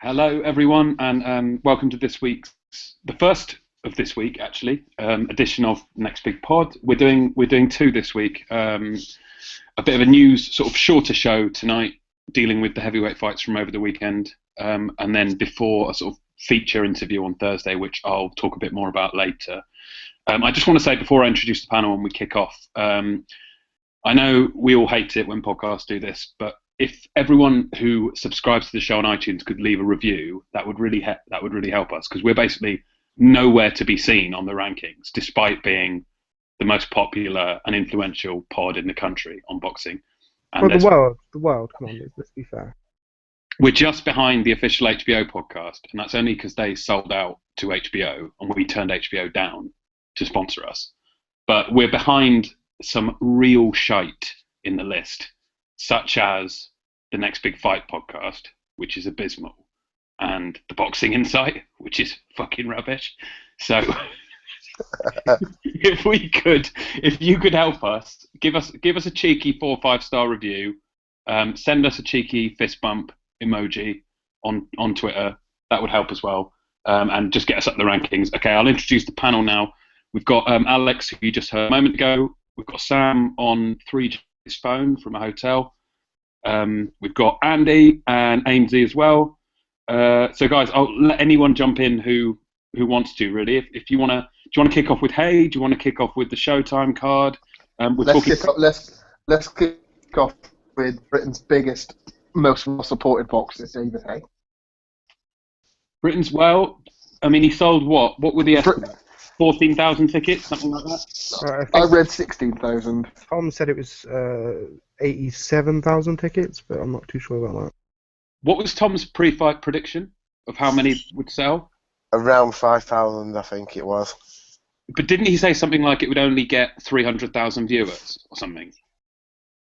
Hello, everyone, and welcome to the first of this week, actually, edition of Next Big Pod. We're doing two this week. A bit of a news, sort of shorter show tonight, dealing with the heavyweight fights from over the weekend, and then before a sort of feature interview on Thursday, which I'll talk a bit more about later. I just want to say before I introduce the panel and we kick off, I know we all hate it when podcasts do this, but if everyone who subscribes to the show on iTunes could leave a review, that would really help us, because we're basically nowhere to be seen on the rankings, despite being the most popular and influential pod in the country on boxing. And well, the world. Come on, let's be fair. We're just behind the official HBO podcast, and that's only because they sold out to HBO, and we turned HBO down to sponsor us. But we're behind some real shite in the list, such as the Next Big Fight podcast, which is abysmal, and the Boxing Insight, which is fucking rubbish. So if you could help us, give us a cheeky 4 or 5 star review, send us a cheeky fist bump emoji on Twitter, that would help as well, and just get us up the rankings. Okay, I'll introduce the panel now. We've got Alex, who you just heard a moment ago. We've got Sam on 3G's phone from a hotel. We've got Andy and Ainsley as well. So guys, I'll let anyone jump in who wants to, really. If you want to, do you want to kick off with Hay? Do you want to kick off with the Showtime card? Let's kick off with Britain's biggest, most well-supported boxer, David Hay. Britain's, well, I mean, he sold what? What were the estimates? 14,000 tickets, something like that? I read 16,000. Tom said it was 87,000 tickets, but I'm not too sure about that. What was Tom's pre-fight prediction of how many would sell? Around 5,000, I think it was. But didn't he say something like it would only get 300,000 viewers or something?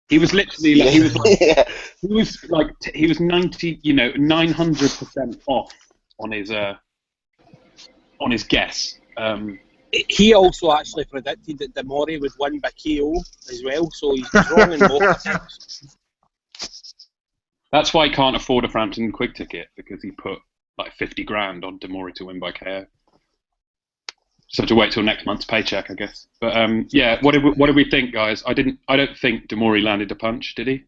He was literally like, Yeah. he was 900% off on his guess. He also actually predicted that Demore would win by KO as well, so he's wrong in both things. That's why he can't afford a Frampton quick ticket, because he put like 50 grand on Demore to win by KO. So have to wait till next month's paycheck, I guess. But yeah, what did we think, guys? I don't think Demore landed a punch, did he?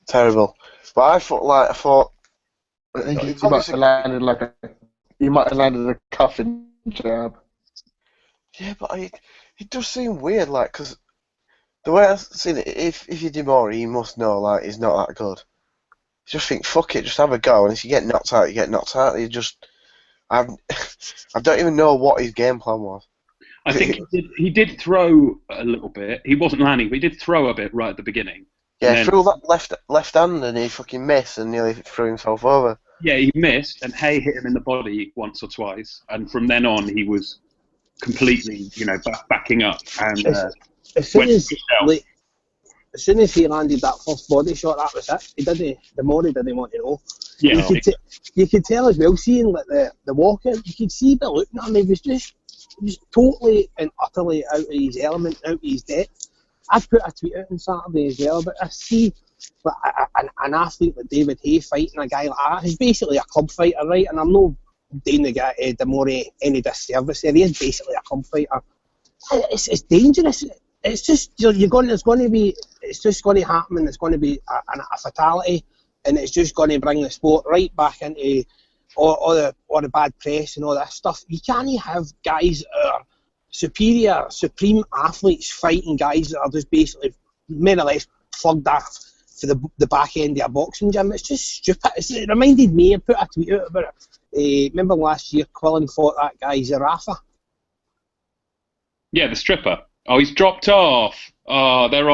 Terrible. But I thought. I think he might have landed a cuffing jab. Yeah, but it does seem weird, like, because the way I've seen it, if you're Demore, you must know, like, he's not that good. You just think, fuck it, just have a go, and if you get knocked out, you get knocked out. I don't even know what his game plan was. I think he did throw a little bit. He wasn't landing, but he did throw a bit right at the beginning. Yeah, he threw that left hand, and he fucking missed, and nearly threw himself over. Yeah, he missed, and Hay hit him in the body once or twice, and from then on he was completely, backing up. And as soon as he landed that first body shot, that was it. Demore didn't want to know. Yeah, you could tell as well, seeing like the walkout, you could see by looking at him, he was just totally and utterly out of his element, out of his depth. I put a tweet out on Saturday as well, but I see an athlete like David Hay fighting a guy like that. He's basically a club fighter, right? And I'm not doing the guy Demore any disservice there. He is basically a club fighter. It's dangerous. It's just it's just going to happen, and it's going to be a fatality, and it's just going to bring the sport right back into all the bad press and all that stuff. You can't have guys that are supreme athletes fighting guys that are just basically more or less plugged off for the back end of a boxing gym. It's just stupid. It reminded me, I put a tweet out about it. Remember last year, Quillen fought that guy Zarafa? Yeah, the stripper. Oh, he's dropped off. Oh, they're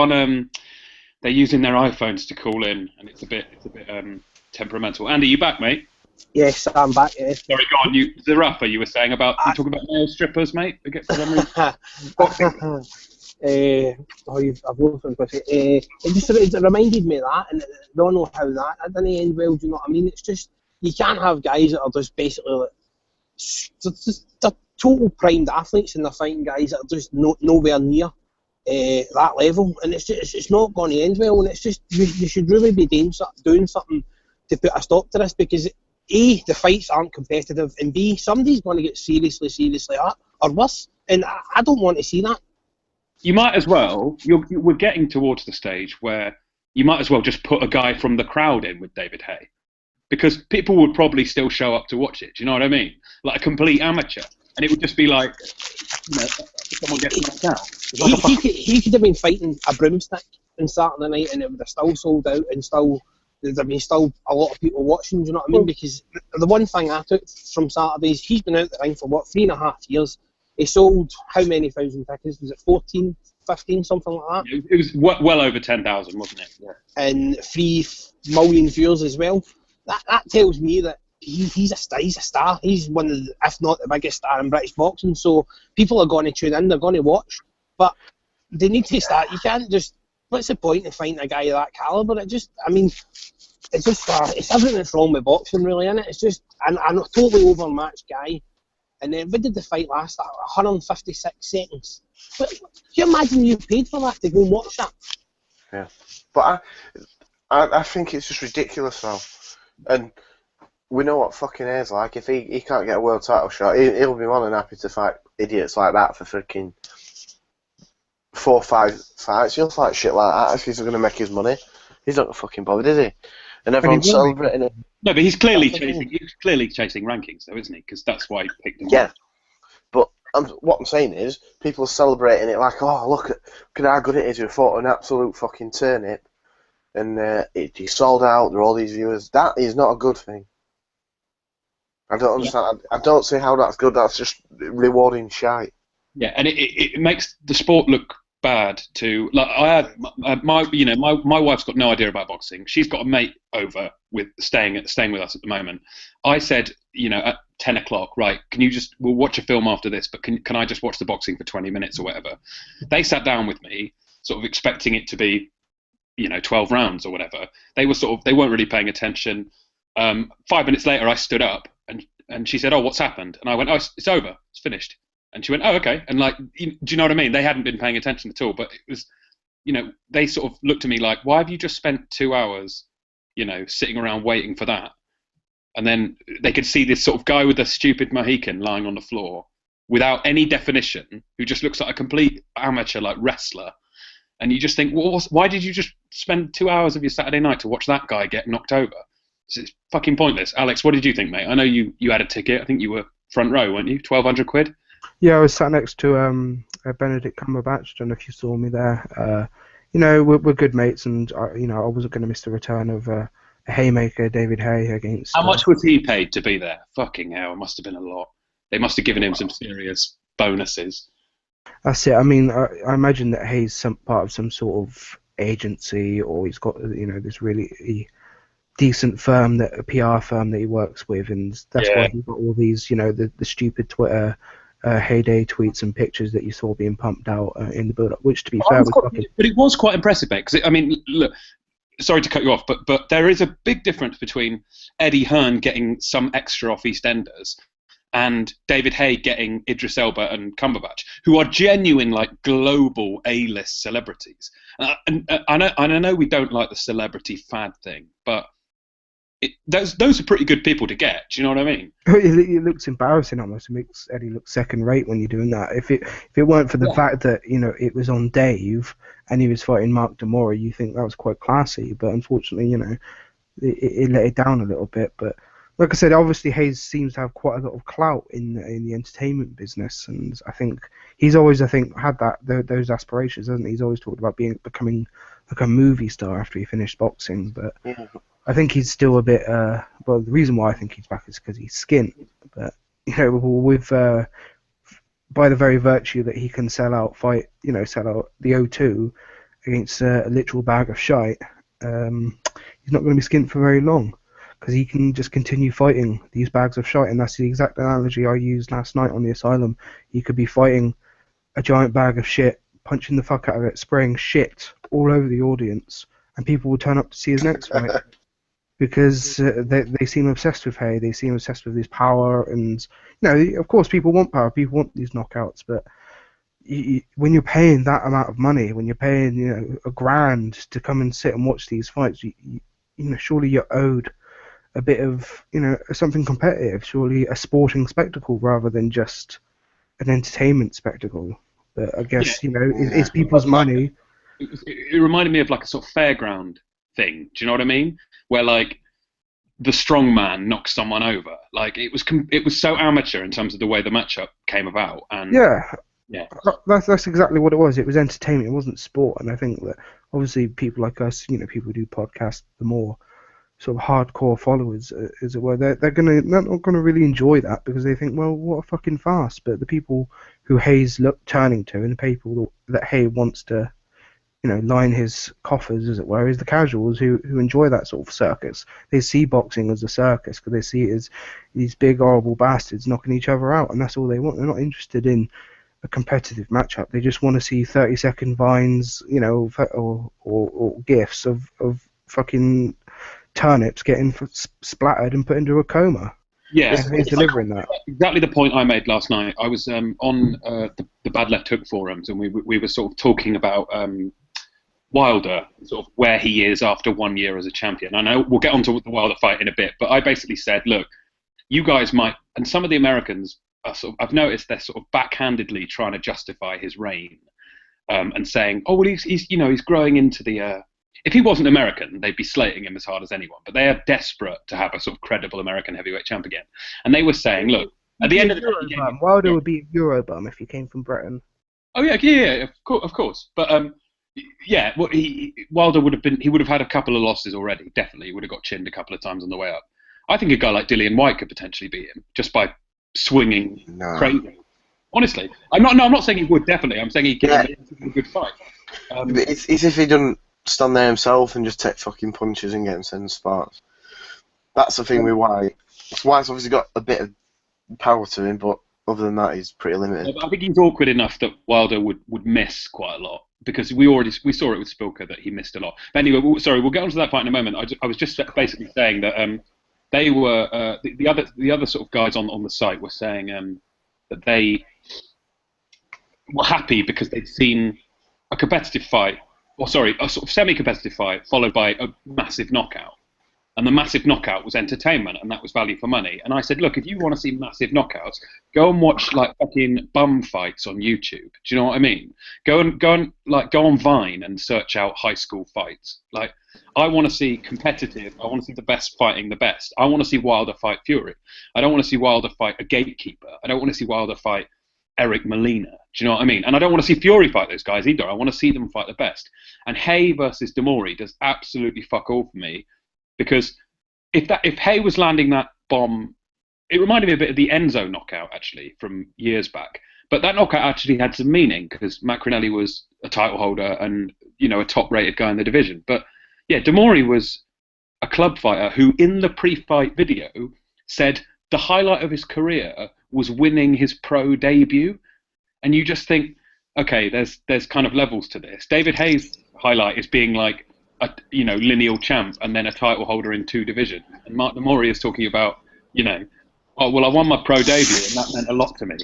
using their iPhones to call in, and it's a bit temperamental. Andy, you back, mate? Yes, I'm back. Yeah. Sorry, go on. Zarafa, you were saying about you talking about male strippers, mate. I've lost it reminded me of that, and I don't know how that didn't end well. Do you know what I mean? It's just, you can't have guys that are just basically they're total primed athletes, and they're fighting guys that are just nowhere near that level, and it's not going to end well. And it's just, you should really be doing something to put a stop to this, because A, the fights aren't competitive, and B, somebody's going to get seriously hurt, or worse, and I don't want to see that. You might as well. We're getting towards the stage where you might as well just put a guy from the crowd in with David Haye, because people would probably still show up to watch it. Do you know what I mean? Like a complete amateur, and it would just be like, someone gets knocked out. He could have been fighting a broomstick on Saturday night, and it would have still sold out, and there'd been still a lot of people watching. Do you know what I mean? Because the one thing I took from Saturday is he's been out the ring for 3.5 years. He sold how many thousand tickets? Was it 14, 15, something like that? It was well over 10,000, wasn't it? Yeah. And 3 million viewers as well. That tells me that he's a star. He's one of the, if not the biggest star in British boxing. So people are going to tune in. They're going to watch. But they need to start. You can't just. What's the point of fighting a guy of that calibre? It's everything that's wrong with boxing, really, isn't it? It's just a totally overmatched guy. And then, what did the fight last? 156 seconds. But can you imagine you paid for that to go and watch that? Yeah, but I think it's just ridiculous now. And we know what fucking Hayes like. If he can't get a world title shot, he'll be more than happy to fight idiots like that for freaking 4 or 5 fights. He'll fight shit like that if he's going to make his money. He's not fucking bothered, is he? And everyone's celebrating it. No, but he's clearly chasing rankings, though, isn't he? Because that's why he picked him. Yeah, but what I'm saying is, people are celebrating it like, oh, look at how good it is. We fought an absolute fucking turnip, and he sold out. There are all these viewers. That is not a good thing. I don't understand. I don't see how that's good. That's just rewarding shite. Yeah, and it makes the sport look bad too. Like I had my wife's got no idea about boxing. She's got a mate over with staying with us at the moment. I said, at 10 o'clock, right? We'll watch a film after this, but can I just watch the boxing for 20 minutes or whatever? They sat down with me, sort of expecting it to be, 12 rounds or whatever. They weren't really paying attention. 5 minutes later, I stood up and she said, "Oh, what's happened?" And I went, "Oh, it's over. It's finished." And she went, "Oh, okay." And do you know what I mean? They hadn't been paying attention at all, but it was, they sort of looked at me like, "Why have you just spent 2 hours, sitting around waiting for that?" And then they could see this sort of guy with a stupid Mohican lying on the floor without any definition, who just looks like a complete amateur, like wrestler. And you just think, well, why did you just spend 2 hours of your Saturday night to watch that guy get knocked over? It's fucking pointless. Alex, what did you think, mate? I know you had a ticket. I think you were front row, weren't you? 1,200 quid? Yeah, I was sat next to Benedict Cumberbatch. Don't know if you saw me there. We're good mates, and I wasn't going to miss the return of a haymaker, David Haye, against. How much was he paid to be there? Fucking hell, it must have been a lot. They must have given him some serious bonuses. That's it. I mean, I imagine that Haye's some part of some sort of agency, or he's got this really decent firm, a PR firm that he works with, and that's why he got all these the stupid Twitter Hayeday tweets and pictures that you saw being pumped out in the build-up. Which, to be fair, was fucking. But it was quite impressive, mate. Because look, sorry to cut you off, but there is a big difference between Eddie Hearn getting some extra off EastEnders and David Haye getting Idris Elba and Cumberbatch, who are genuine, like, global A-list celebrities. And I know we don't like the celebrity fad thing, but those are pretty good people to get. Do you know what I mean? It looks embarrassing almost. It makes Eddie look second-rate when you're doing that. If it weren't for the fact that it was on Dave and he was fighting Mark Demora, you think that was quite classy. But unfortunately, it let it down a little bit. But like I said, obviously Hayes seems to have quite a lot of clout in the entertainment business, and I think he's always had those aspirations, hasn't he? He's always talked about becoming like a movie star after he finished boxing, but. Yeah. I think he's still a bit. The reason why I think he's back is because he's skint. But with by the very virtue that he can sell out the O2 against a literal bag of shite, he's not going to be skint for very long because he can just continue fighting these bags of shite, and that's the exact analogy I used last night on the Asylum. He could be fighting a giant bag of shit, punching the fuck out of it, spraying shit all over the audience, and people will turn up to see his next fight. Because they seem obsessed with Haye, they seem obsessed with his power, and of course people want power, people want these knockouts, but when you're paying that amount of money, when you're paying $1,000 to come and sit and watch these fights, surely you're owed a bit of, something competitive, surely a sporting spectacle rather than just an entertainment spectacle. But I Yeah, guess, it's people's money. it reminded me of like a sort of fairground thing. Do you know what I mean? Where like the strong man knocks someone over. Like it was so amateur in terms of the way the matchup came about. And Yeah, yeah, that's exactly what it was. It was entertainment. It wasn't sport. And I think that obviously people like us, people who do podcasts, the more sort of hardcore followers, as it were, they're not gonna really enjoy that because they think, well, what a fucking farce. But the people who Hayes turning to, and the people that Hay wants to, line his coffers, as it were, is the casuals who enjoy that sort of circus. They see boxing as a circus because they see it as these big horrible bastards knocking each other out, and that's all they want. They're not interested in a competitive matchup. They just want to see 30-second vines, or gifs of fucking turnips getting splattered and put into a coma. yeah. And he's delivering that. Exactly the point I made last night. I was on the Bad Left Hook forums, and we were sort of talking about Wilder, sort of where he is after 1 year as a champion. I know we'll get onto the Wilder fight in a bit, but I basically said, look, you guys might, and some of the Americans are I've noticed they're sort of backhandedly trying to justify his reign, and saying, oh well, he's growing into the. If he wasn't American, they'd be slating him as hard as anyone. But they are desperate to have a sort of credible American heavyweight champ again. And they were saying, look, at the end of the day, Wilder would be a Eurobum if he came from Britain. Oh yeah, of course. But yeah, well, Wilder would have had a couple of losses already. Definitely, he would have got chinned a couple of times on the way up. I think a guy like Dillian White could potentially beat him just by swinging crazy. Honestly, I'm not saying he would definitely. I'm saying he could have a good fight. It's if he doesn't stand there himself and just take fucking punches and get him sent sparks. That's the thing with White. White's obviously got a bit of power to him, but other than that, he's pretty limited. I think he's awkward enough that Wilder would miss quite a lot because we saw it with Spilker that he missed a lot. But anyway, we'll get onto that fight in a moment. I was just basically saying that they were the other sort of guys on the site were saying that they were happy because they'd seen a competitive fight, a sort of semi-competitive fight followed by a massive knockout. And the massive knockout was entertainment, and that was value for money. And I said, look, if you want to see massive knockouts, go and watch like fucking bum fights on YouTube. Do you know what I mean? Go on Vine and search out high school fights. Like, I want to see competitive. I want to see the best fighting the best. I want to see Wilder fight Fury. I don't want to see Wilder fight a gatekeeper. I don't want to see Wilder fight Eric Molina. Do you know what I mean? And I don't want to see Fury fight those guys either. I want to see them fight the best. And Hay versus Demori does absolutely fuck all for me. Because if Hay was landing that bomb, it reminded me a bit of the Enzo knockout actually from years back. But that knockout actually had some meaning because Matt Crinelli was a title holder and a top-rated guy in the division. But yeah, Demori was a club fighter who, in the pre-fight video, said the highlight of his career was winning his pro debut. And you just think, okay, there's kind of levels to this. David Hayes' highlight is being like a lineal champ and then a title holder in 2 divisions. And Mark Demori is talking about, oh well, I won my pro debut and that meant a lot to me.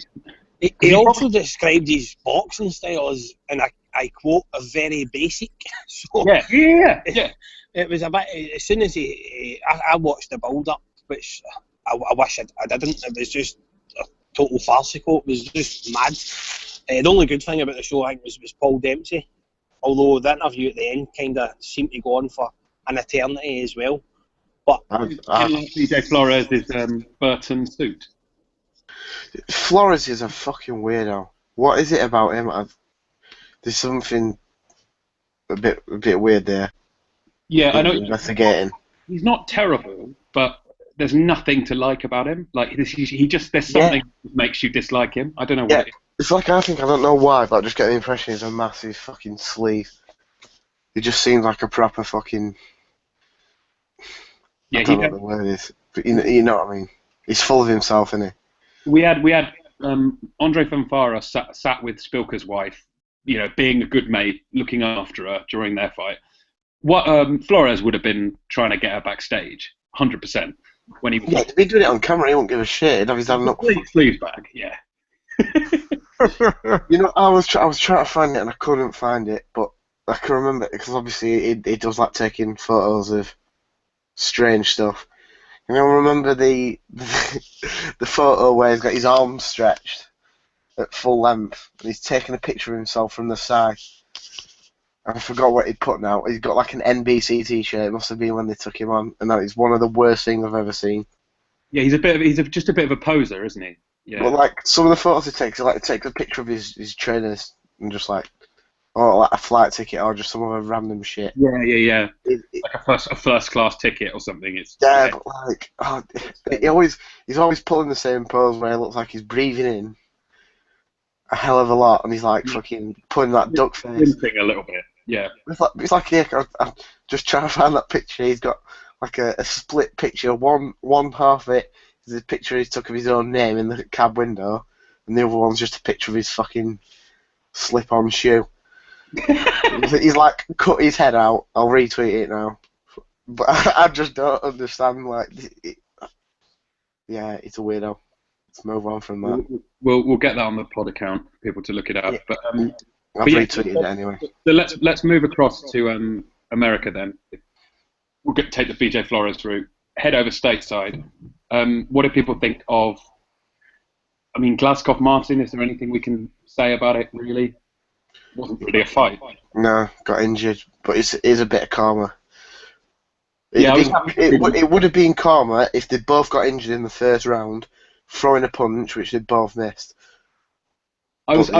He also described his boxing style as, and I quote, a very basic. So yeah. It was a bit. As soon as I watched the build-up, which I wish I didn't. It was just a total farcical. It was just mad. The only good thing about the show, I think, was Paul Dempsey. Although the interview at the end kind of seemed to go on for an eternity as well. But CJ Flores is Burton suit. Flores is a fucking weirdo. What is it about him? There's something a bit weird there. Yeah, I know. Investigating. He's not terrible, but there's nothing to like about him. Like there's something that makes you dislike him. I don't know what it is. It's like I don't know why, but I just get the impression he's a massive fucking sleaze. He just seems like a proper fucking. Yeah, I don't know what the word is, but you know what I mean. He's full of himself, isn't he? We had Andre Fanfara sat with Spilker's wife, being a good mate, looking after her during their fight. What Flores would have been trying to get her backstage, 100%. When he to be doing it on camera, he won't give a shit. He'd have his hand up. Sleeves back, yeah. I was trying to find it and I couldn't find it, but I can remember it because obviously he does like taking photos of strange stuff. You know, remember the the photo where he's got his arms stretched at full length and he's taking a picture of himself from the side. I forgot what he'd put now. He's got like an NBC t-shirt. It must have been when they took him on, and that is one of the worst things I've ever seen. Yeah, just a bit of a poser, isn't he? Yeah. But like some of the photos he takes a picture of his trainers and just like, or like a flight ticket or just some other random shit. Yeah. It, Like a first class ticket or something. It's yeah, but like, he's always pulling the same pose where he looks like he's breathing in a hell of a lot, and he's like fucking putting that duck face. Limping a little bit. Yeah. It's like yeah, I'm just trying to find that picture. He's got like a split picture. One half of it is a picture he took of his own name in the cab window, and the other one's just a picture of his fucking slip-on shoe. He's like cut his head out. I'll retweet it now, but I just don't understand. Like, yeah, it's a weirdo. Let's move on from that. We'll get that on the pod account for people to look it up. Yeah. But I've retweeted it anyway. So let's move across to America then. We'll take the BJ Flores route. Head over stateside. What do people think of? I mean, Glasgow Martin. Is there anything we can say about it? Really, wasn't really a fight. No, got injured, but it is a bit of karma. It It would have been karma if they both got injured in the first round, throwing a punch, which they both missed. I was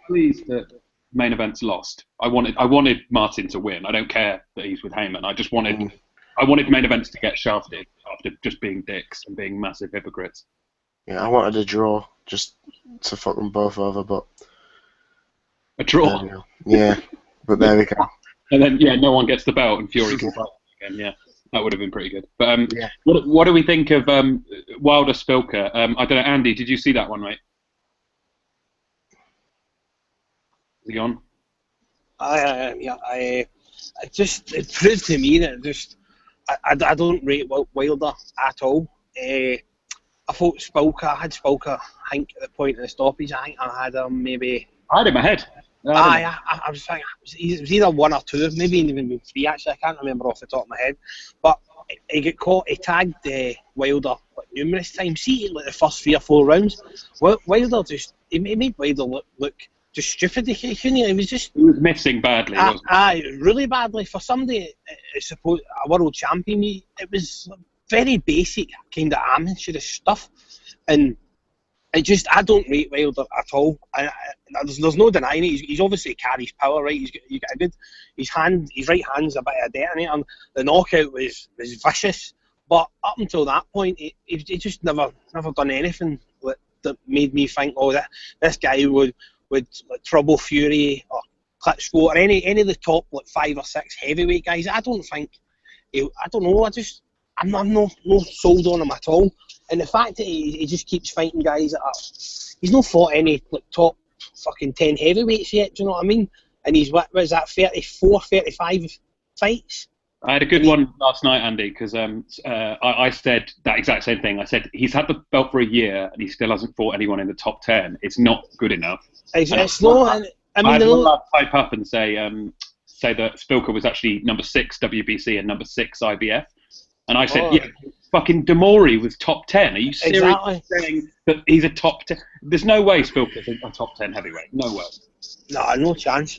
pleased that main events lost. I wanted Martin to win. I don't care that he's with Heyman. I just wanted main events to get shafted after just being dicks and being massive hypocrites. Yeah, I wanted a draw just to fuck them both over, but a draw. Yeah, but there we go. And then no one gets the belt and Fury can fight again. Yeah, that would have been pretty good. But what do we think of Wilder Spilker? I don't know, Andy. Did you see that one, mate? Is he gone? It proved to me that I don't rate Wilder at all. I thought Spilker, I had Spilker, I think, at the point of the stoppage. I think I had him maybe. I had him ahead. I was thinking, it was either one or two, maybe even three actually, I can't remember off the top of my head. But he got caught, he tagged Wilder numerous times. See, like the first 3 or 4 rounds, Wilder he made Wilder look just stupid. He was missing badly. Really badly for somebody. I suppose a world champion. It was very basic kind of amateur stuff, and I don't rate Wilder at all. There's no denying it. He's obviously carries power, right? He's got a good. His right hand's a bit of a detonator. The knockout was vicious, but up until that point, he just never done anything that made me think, this guy would trouble Fury or Klitschko or any of the top 5 or 6 heavyweight guys. I don't think. I don't know. I'm not sold on him at all. And the fact that he just keeps fighting guys he's not fought any top fucking 10 heavyweights yet, do you know what I mean? And he's, what was that, 34, 35 fights? I had a good one last night, Andy, because I said that exact same thing. I said he's had the belt for a year and he still hasn't fought anyone in the top 10. It's not good enough. It's not. I had one lad pipe up and say that Spilker was actually number 6 WBC and number 6 IBF. And I said, fucking Demori was top 10. Are you seriously saying that he's a top 10? There's no way Spilker's a top 10 heavyweight. No way. No chance.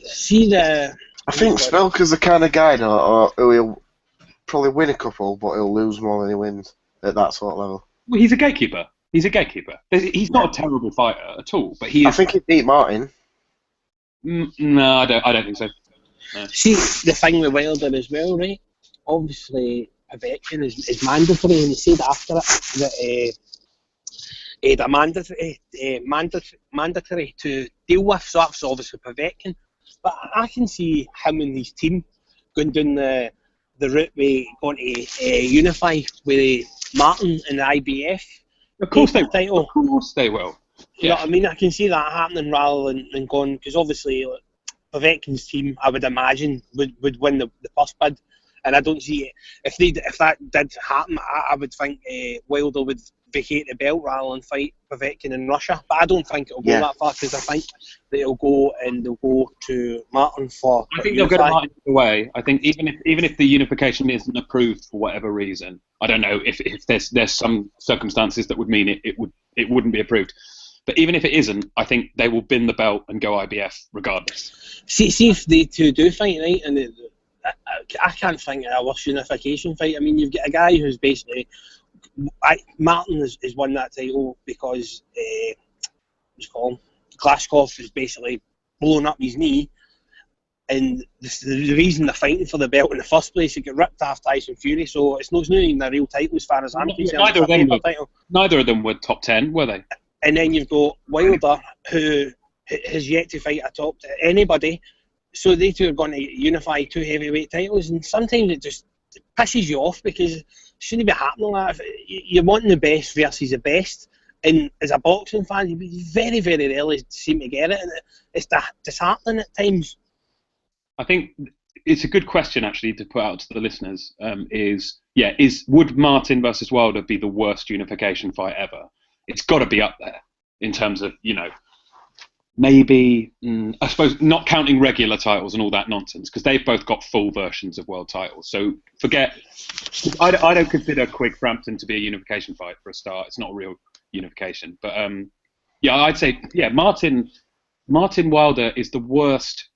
I think Spilker's the kind of guy who he'll probably win a couple, but he'll lose more than he wins at that sort of level. Well, he's a gatekeeper. He's not a terrible fighter at all, but he is. I think he beat Martin. No, I don't think so. No. See, the thing with Wilder as well, right? Obviously, Povetkin is mandatory, and he said after it that mandatory to deal with. So that's obviously Povetkin. But I can see him and his team going down the route going to unify with Martin and the IBF. Of course they will. Of course they will. You know what I mean? I can see that happening rather than going, because obviously Povetkin's team, I would imagine, would win the first bid. And I don't see it. If that did happen, I would think Wilder would vacate the belt rather than fight Povetkin in Russia. But I don't think it'll go Yeah. that far, because I think that it'll go to Martin for. I think they'll go to Martin either way. I think even if the unification isn't approved for whatever reason, I don't know if there's some circumstances that would mean it wouldn't be approved. But even if it isn't, I think they will bin the belt and go IBF regardless. See if they two do fight, right? And I can't think of a worse unification fight. I mean, you've got a guy who's basically. Martin has won that title because Glashkov has basically blown up his knee, and the reason they're fighting for the belt in the first place, it got ripped off Tyson Fury, so it's not even a real title as far as I'm concerned. Neither of them were top 10, were they? And then you've got Wilder, who has yet to fight a top anybody, so they two are going to unify two heavyweight titles, and sometimes it just pisses you off because it shouldn't be happening like that. You're wanting the best versus the best, and as a boxing fan, you very, very rarely seem to get it, and it's disheartening at times. I think it's a good question actually to put out to the listeners. Would Martin versus Wilder be the worst unification fight ever? It's got to be up there in terms of, maybe, I suppose, not counting regular titles and all that nonsense, because they've both got full versions of world titles. So forget, I don't consider Quigg Frampton to be a unification fight for a start. It's not a real unification. But I'd say, Martin Wilder is the worst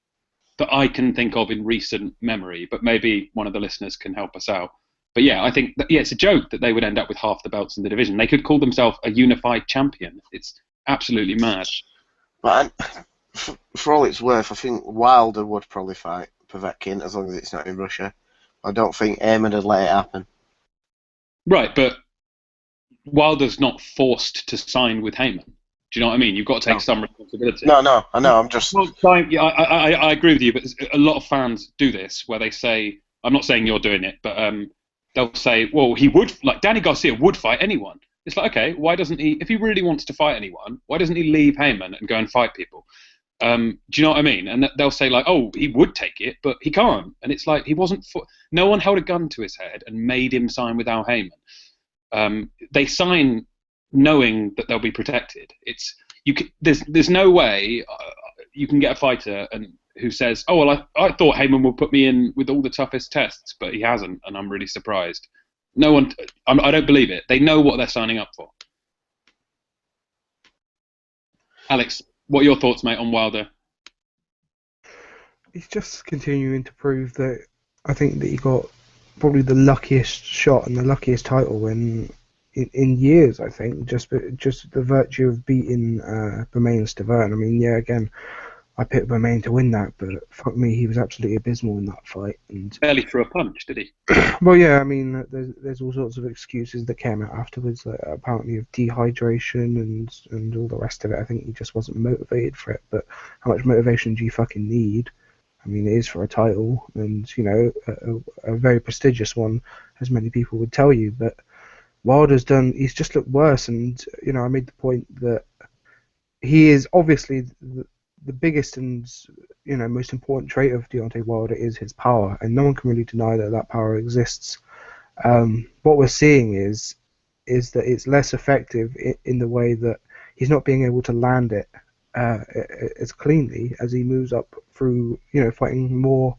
that I can think of in recent memory, but maybe one of the listeners can help us out. But I think it's a joke that they would end up with half the belts in the division. They could call themselves a unified champion. It's absolutely mad. But for all it's worth, I think Wilder would probably fight Povetkin as long as it's not in Russia. I don't think Eamon would let it happen. Right, but Wilder's not forced to sign with Heyman. Do you know what I mean? You've got to take some responsibility. No, I know. I'm just. Well, I agree with you, but a lot of fans do this where they say, I'm not saying you're doing it, but they'll say, well, he would, like Danny Garcia would fight anyone. It's like, okay, why doesn't he, if he really wants to fight anyone, why doesn't he leave Heyman and go and fight people? Do you know what I mean? And they'll say like, oh, he would take it, but he can't. And it's like, no one held a gun to his head and made him sign with Al Heyman. They sign knowing that they'll be protected. There's no way you can get a fighter who says, oh, well, I thought Heyman would put me in with all the toughest tests, but he hasn't, and I'm really surprised. No one, I don't believe it. They know what they're signing up for. Alex, what are your thoughts, mate, on Wilder? He's just continuing to prove that I think that he got probably the luckiest shot and the luckiest title in years, I think, just the virtue of beating Bermane Stavern. I mean, again, I picked Bermane to win that, but fuck me, he was absolutely abysmal in that fight. And barely threw a punch, did he? Well, yeah, I mean, there's all sorts of excuses that came out afterwards, like, apparently of dehydration and all the rest of it. I think he just wasn't motivated for it, but how much motivation do you fucking need? I mean, it is for a title, and, a very prestigious one, as many people would tell you, but he's just looked worse, and, I made the point that he is obviously the biggest and most important trait of Deontay Wilder is his power, and no one can really deny that power exists. What we're seeing is that it's less effective in the way that he's not being able to land it as cleanly as he moves up through, fighting more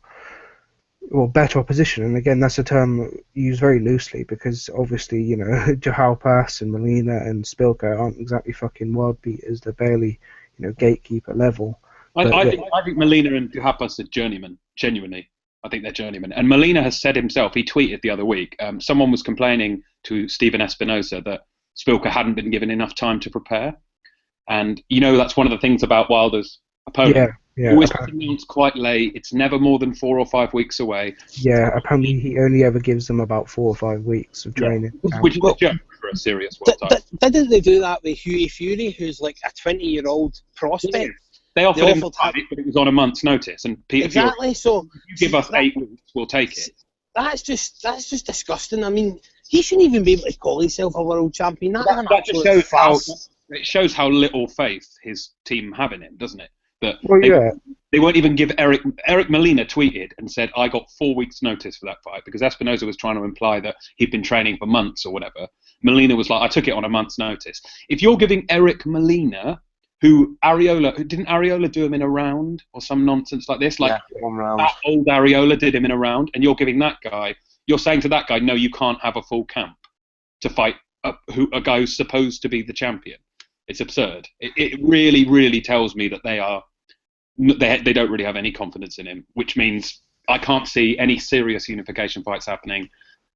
or better opposition. And again, that's a term used very loosely because obviously, Jahal Pass and Molina and Spilka aren't exactly fucking world beaters. They're barely, gatekeeper level. I think Molina and Duhaupas are journeymen, genuinely. I think they're journeymen. And Molina has said himself, he tweeted the other week, someone was complaining to Stephen Espinosa that Spilka hadn't been given enough time to prepare. And, that's one of the things about Wilder's opponent. Yeah, always announced quite late. It's never more than 4 or 5 weeks away. Yeah, apparently he only ever gives them about 4 or 5 weeks of training. Which is a joke for a serious world title. Didn't they do that with Hughie Fury, who's like a 20-year-old prospect? Yeah. They offered him the fight, but it was on a month's notice. And Peter, exactly. So if you give us 8 weeks, we'll take it. That's just disgusting. I mean, he shouldn't even be able to call himself a world champion. That just shows farce. It shows how little faith his team have in him, doesn't it? That they won't even give Eric Molina tweeted and said, I got 4 weeks notice for that fight, because Espinosa was trying to imply that he'd been training for months or whatever. Molina was like, I took it on a month's notice. If you're giving Eric Molina, didn't Areola do him in a round or some nonsense like this? Like, 1 round. that old Areola did him in a round, and you're giving that guy, you're saying to that guy, no, you can't have a full camp to fight a guy who's supposed to be the champion. It's absurd. It really, really tells me that they don't really have any confidence in him, which means I can't see any serious unification fights happening,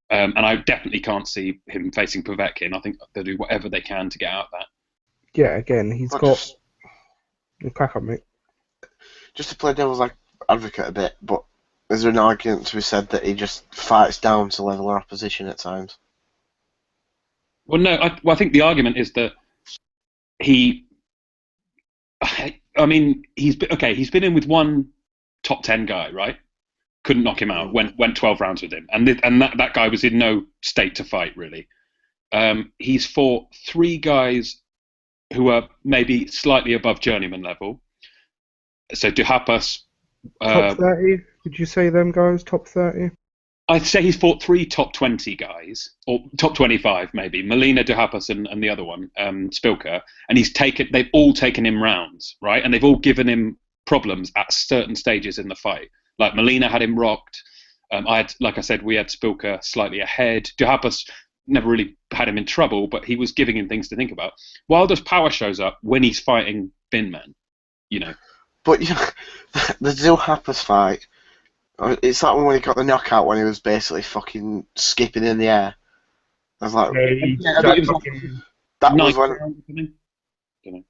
and I definitely can't see him facing Povetkin. I think they'll do whatever they can to get out of that. Yeah, again, he's got... Crack on, mate. Just to play devil's advocate a bit, but is there an argument to be said that he just fights down to level our opposition at times? Well, no, I think the argument is that he's been in with one top 10 guy, right? Couldn't knock him out, went 12 rounds with him, and that guy was in no state to fight, really. He's fought 3 guys who are maybe slightly above journeyman level. So Duhaupas... top 30? Would you say them guys, top 30? I'd say he's fought 3 top 20 guys, or top 25 maybe. Molina, Duhaupas, and the other one, Spilka. And they've all taken him rounds, right? And they've all given him problems at certain stages in the fight. Like Molina had him rocked. Like I said, we had Spilka slightly ahead. Duhaupas never really had him in trouble, but he was giving him things to think about. Wilder's power shows up when he's fighting thin men, you know. But the Duhaupas fight, it's that one when he got the knockout when he was basically fucking skipping in the air. I was like, that was when.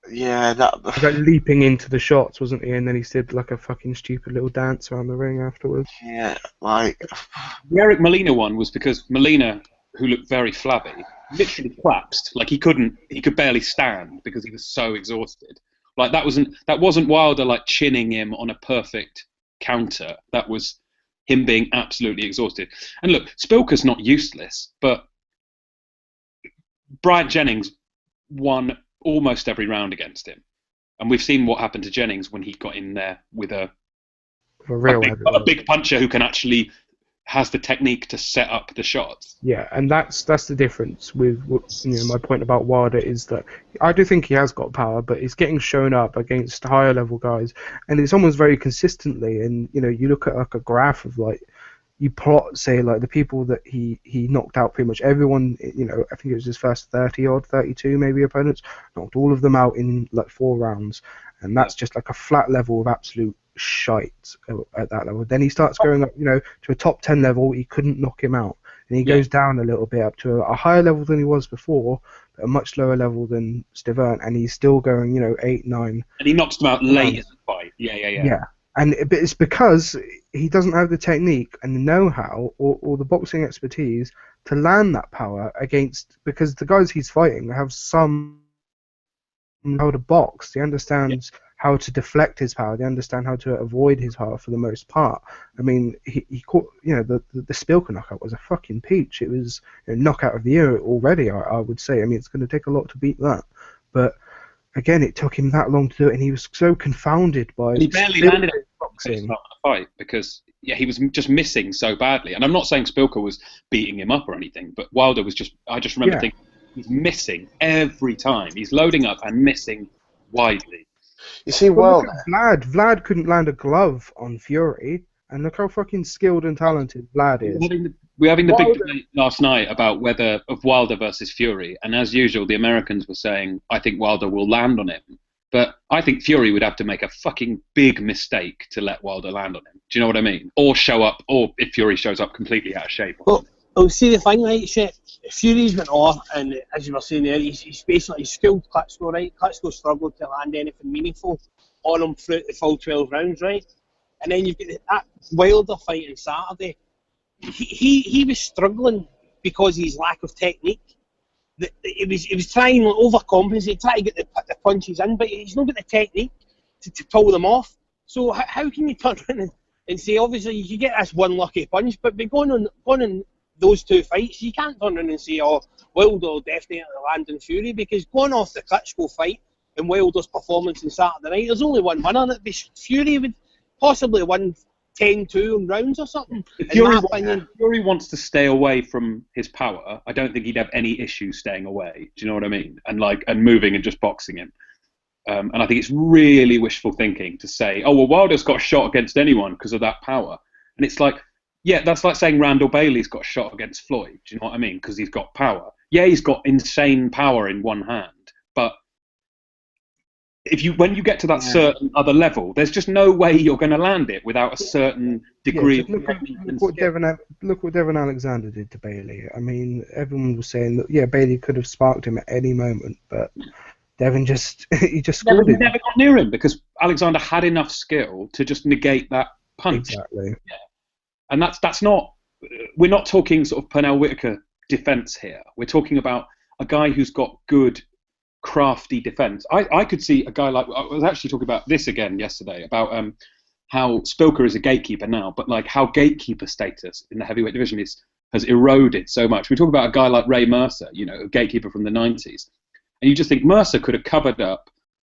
Yeah, that. He was like leaping into the shots, wasn't he? And then he did like a fucking stupid little dance around the ring afterwards. Yeah, like. The Eric Molina one was because Molina, who looked very flabby, literally collapsed. Like he could barely stand because he was so exhausted. Like that wasn't Wilder like chinning him on a perfect counter. That was him being absolutely exhausted. And look, Spilka's not useless, but Bryant Jennings won almost every round against him, and we've seen what happened to Jennings when he got in there with a big puncher who can actually has the technique to set up the shots. Yeah, and that's the difference with my point about Wilder is that I do think he has got power, but it's getting shown up against higher level guys, and it's almost very consistently. And you look at like a graph of like you plot, say like the people that he knocked out pretty much everyone. I think it was his first 32 maybe opponents, knocked all of them out in like 4 rounds, and that's just like a flat level of absolute shite at that level. Then he starts going up, to a top 10 level. He couldn't knock him out, and he goes down a little bit up to a higher level than he was before, but a much lower level than Stiverne, and he's still going, 8, 9. And he knocks him out late in the fight. Yeah. But it's because he doesn't have the technique and the know-how or the boxing expertise to land that power because the guys he's fighting have some how to box. He understands how to deflect his power. They understand how to avoid his power for the most part. I mean, he caught, the Spilka knockout was a fucking peach. It was a knockout of the year already, I would say. I mean, it's going to take a lot to beat that. But again, it took him that long to do it, and he was so confounded by. And he barely landed boxing the fight because he was just missing so badly. And I'm not saying Spilka was beating him up or anything, but Wilder was just. I just remember thinking he's missing every time. He's loading up and missing widely. You see, Vlad couldn't land a glove on Fury, and look how fucking skilled and talented Vlad is. We're having the big debate last night about whether of Wilder versus Fury, and as usual, the Americans were saying, I think Wilder will land on him. But I think Fury would have to make a fucking big mistake to let Wilder land on him. Do you know what I mean? Or show up, or if Fury shows up completely out of shape. Well, see the thing, right, shit. Fury's went off, and as you were saying there, he's basically schooled Klitschko, right? Klitschko struggled to land anything meaningful on him through the full 12 rounds, right? And then you've got that Wilder fight on Saturday. He was struggling because of his lack of technique. He was trying to overcompensate, trying to get the punches in, but he's not got the technique to pull them off. So how can you turn around and say, obviously, you can get this one lucky punch, but going on those 2 fights, you can't turn around and say, Wilder will definitely land in Fury, because going off the Klitschko fight and Wilder's performance on Saturday night, there's only one winner. Fury would possibly win 10-2 in rounds or something. If In my opinion, Fury wants to stay away from his power, I don't think he'd have any issue staying away. Do you know what I mean? And moving and just boxing him. And I think it's really wishful thinking to say, oh, well, Wilder's got a shot against anyone because of that power. And it's like, yeah, that's like saying Randall Bailey's got a shot against Floyd. Do you know what I mean? Because he's got power. Yeah, he's got insane power in one hand. But when you get to that certain other level, there's just no way you're going to land it without a certain degree of... Look what Devon Alexander did to Bailey. I mean, everyone was saying that, yeah, Bailey could have sparked him at any moment, but Devon he just scored him. Never got near him because Alexander had enough skill to just negate that punch. Exactly. Yeah. And that's not... We're not talking sort of Pernell Whitaker defence here. We're talking about a guy who's got good, crafty defence. I could see a guy like... I was actually talking about this again yesterday, about how Spilker is a gatekeeper now, but like how gatekeeper status in the heavyweight division has eroded so much. We talk about a guy like Ray Mercer, you know, a gatekeeper from the 90s. And you just think Mercer could have covered up,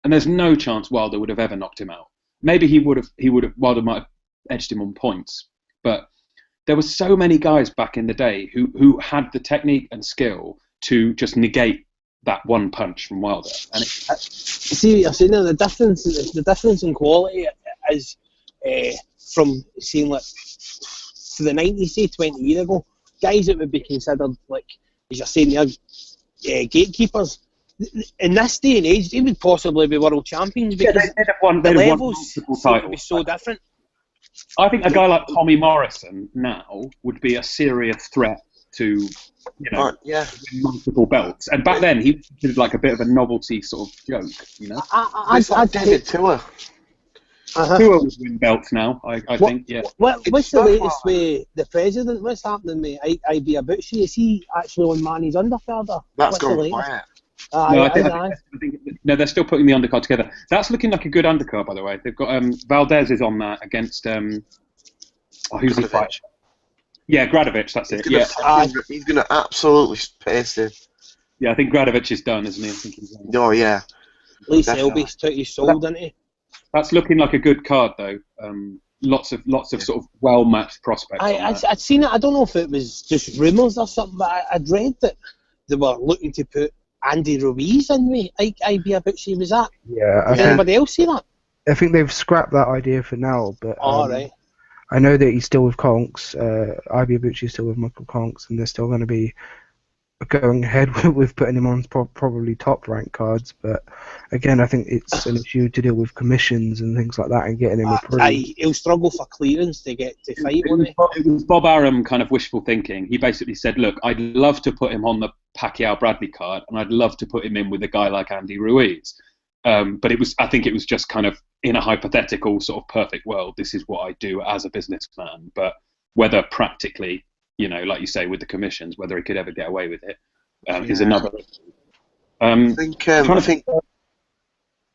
and there's no chance Wilder would have ever knocked him out. Maybe Wilder might have edged him on points, but there were so many guys back in the day who had the technique and skill to just negate that one punch from Wilder. And see, you're saying the difference in quality is from seeing like for the 90s, say 20 years ago, guys that would be considered like, as you're saying, they're gatekeepers. In this day and age, they would possibly be world champions because the levels would be so different. I think a guy like Tommy Morrison now would be a serious threat to, win multiple belts. And back then, he was like a bit of a novelty sort of joke, you know. I'd David Tua. Tua would win belts now, I think, yeah. What's the latest with the president? What's happening with IB Abuchi? Is he actually on Manny's undercard? That's gone quiet. No, I think they're still putting the undercard together. That's looking like a good undercard, by the way. They've got Valdez is on that against who's he fighting? Yeah, Gradovic. That's it. He's gonna absolutely paste him. Yeah, I think Gradovic is done, isn't he? I think he's done. Oh yeah. At least Selby's took his soul, didn't he? That's looking like a good card, though. Lots of sort of well matched prospects. I'd seen it. I don't know if it was just rumours or something, but I'd read that they were looking to put Andy Ruiz in with IB Abuchi. Was that? Yeah. Did anybody else see that? I think they've scrapped that idea for now, but right. I know that he's still with Conks. IB Abuchi is still with Michael Conks, and they're still going to be going ahead with putting him on probably top rank cards. But again, I think it's an issue to deal with commissions and things like that, and getting him approved. He'll struggle for clearance to get to fight, won't he? It was Bob Arum kind of wishful thinking. He basically said, "Look, I'd love to put him on the Pacquiao Bradley card, and I'd love to put him in with a guy like Andy Ruiz." But I think it was just kind of in a hypothetical sort of perfect world. This is what I do as a businessman, but whether practically, like you say, with the commissions, whether he could ever get away with it is another issue. I think.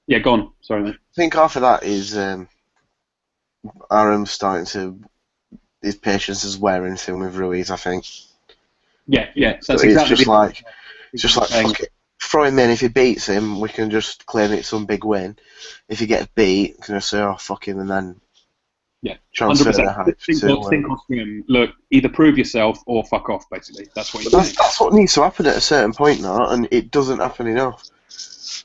Yeah, go on. Sorry, mate. I think half of that is Arum starting to. His patience is wearing thin with Ruiz, I think. Yeah. So it's exactly just like fuck it. Throw him in. If he beats him, we can just claim it's some big win. If he gets beat, we can just say, "Oh, fuck him," and then transfer the hype to. Look, either prove yourself or fuck off. Basically, that's what. That's what needs to happen at a certain point now, and it doesn't happen enough.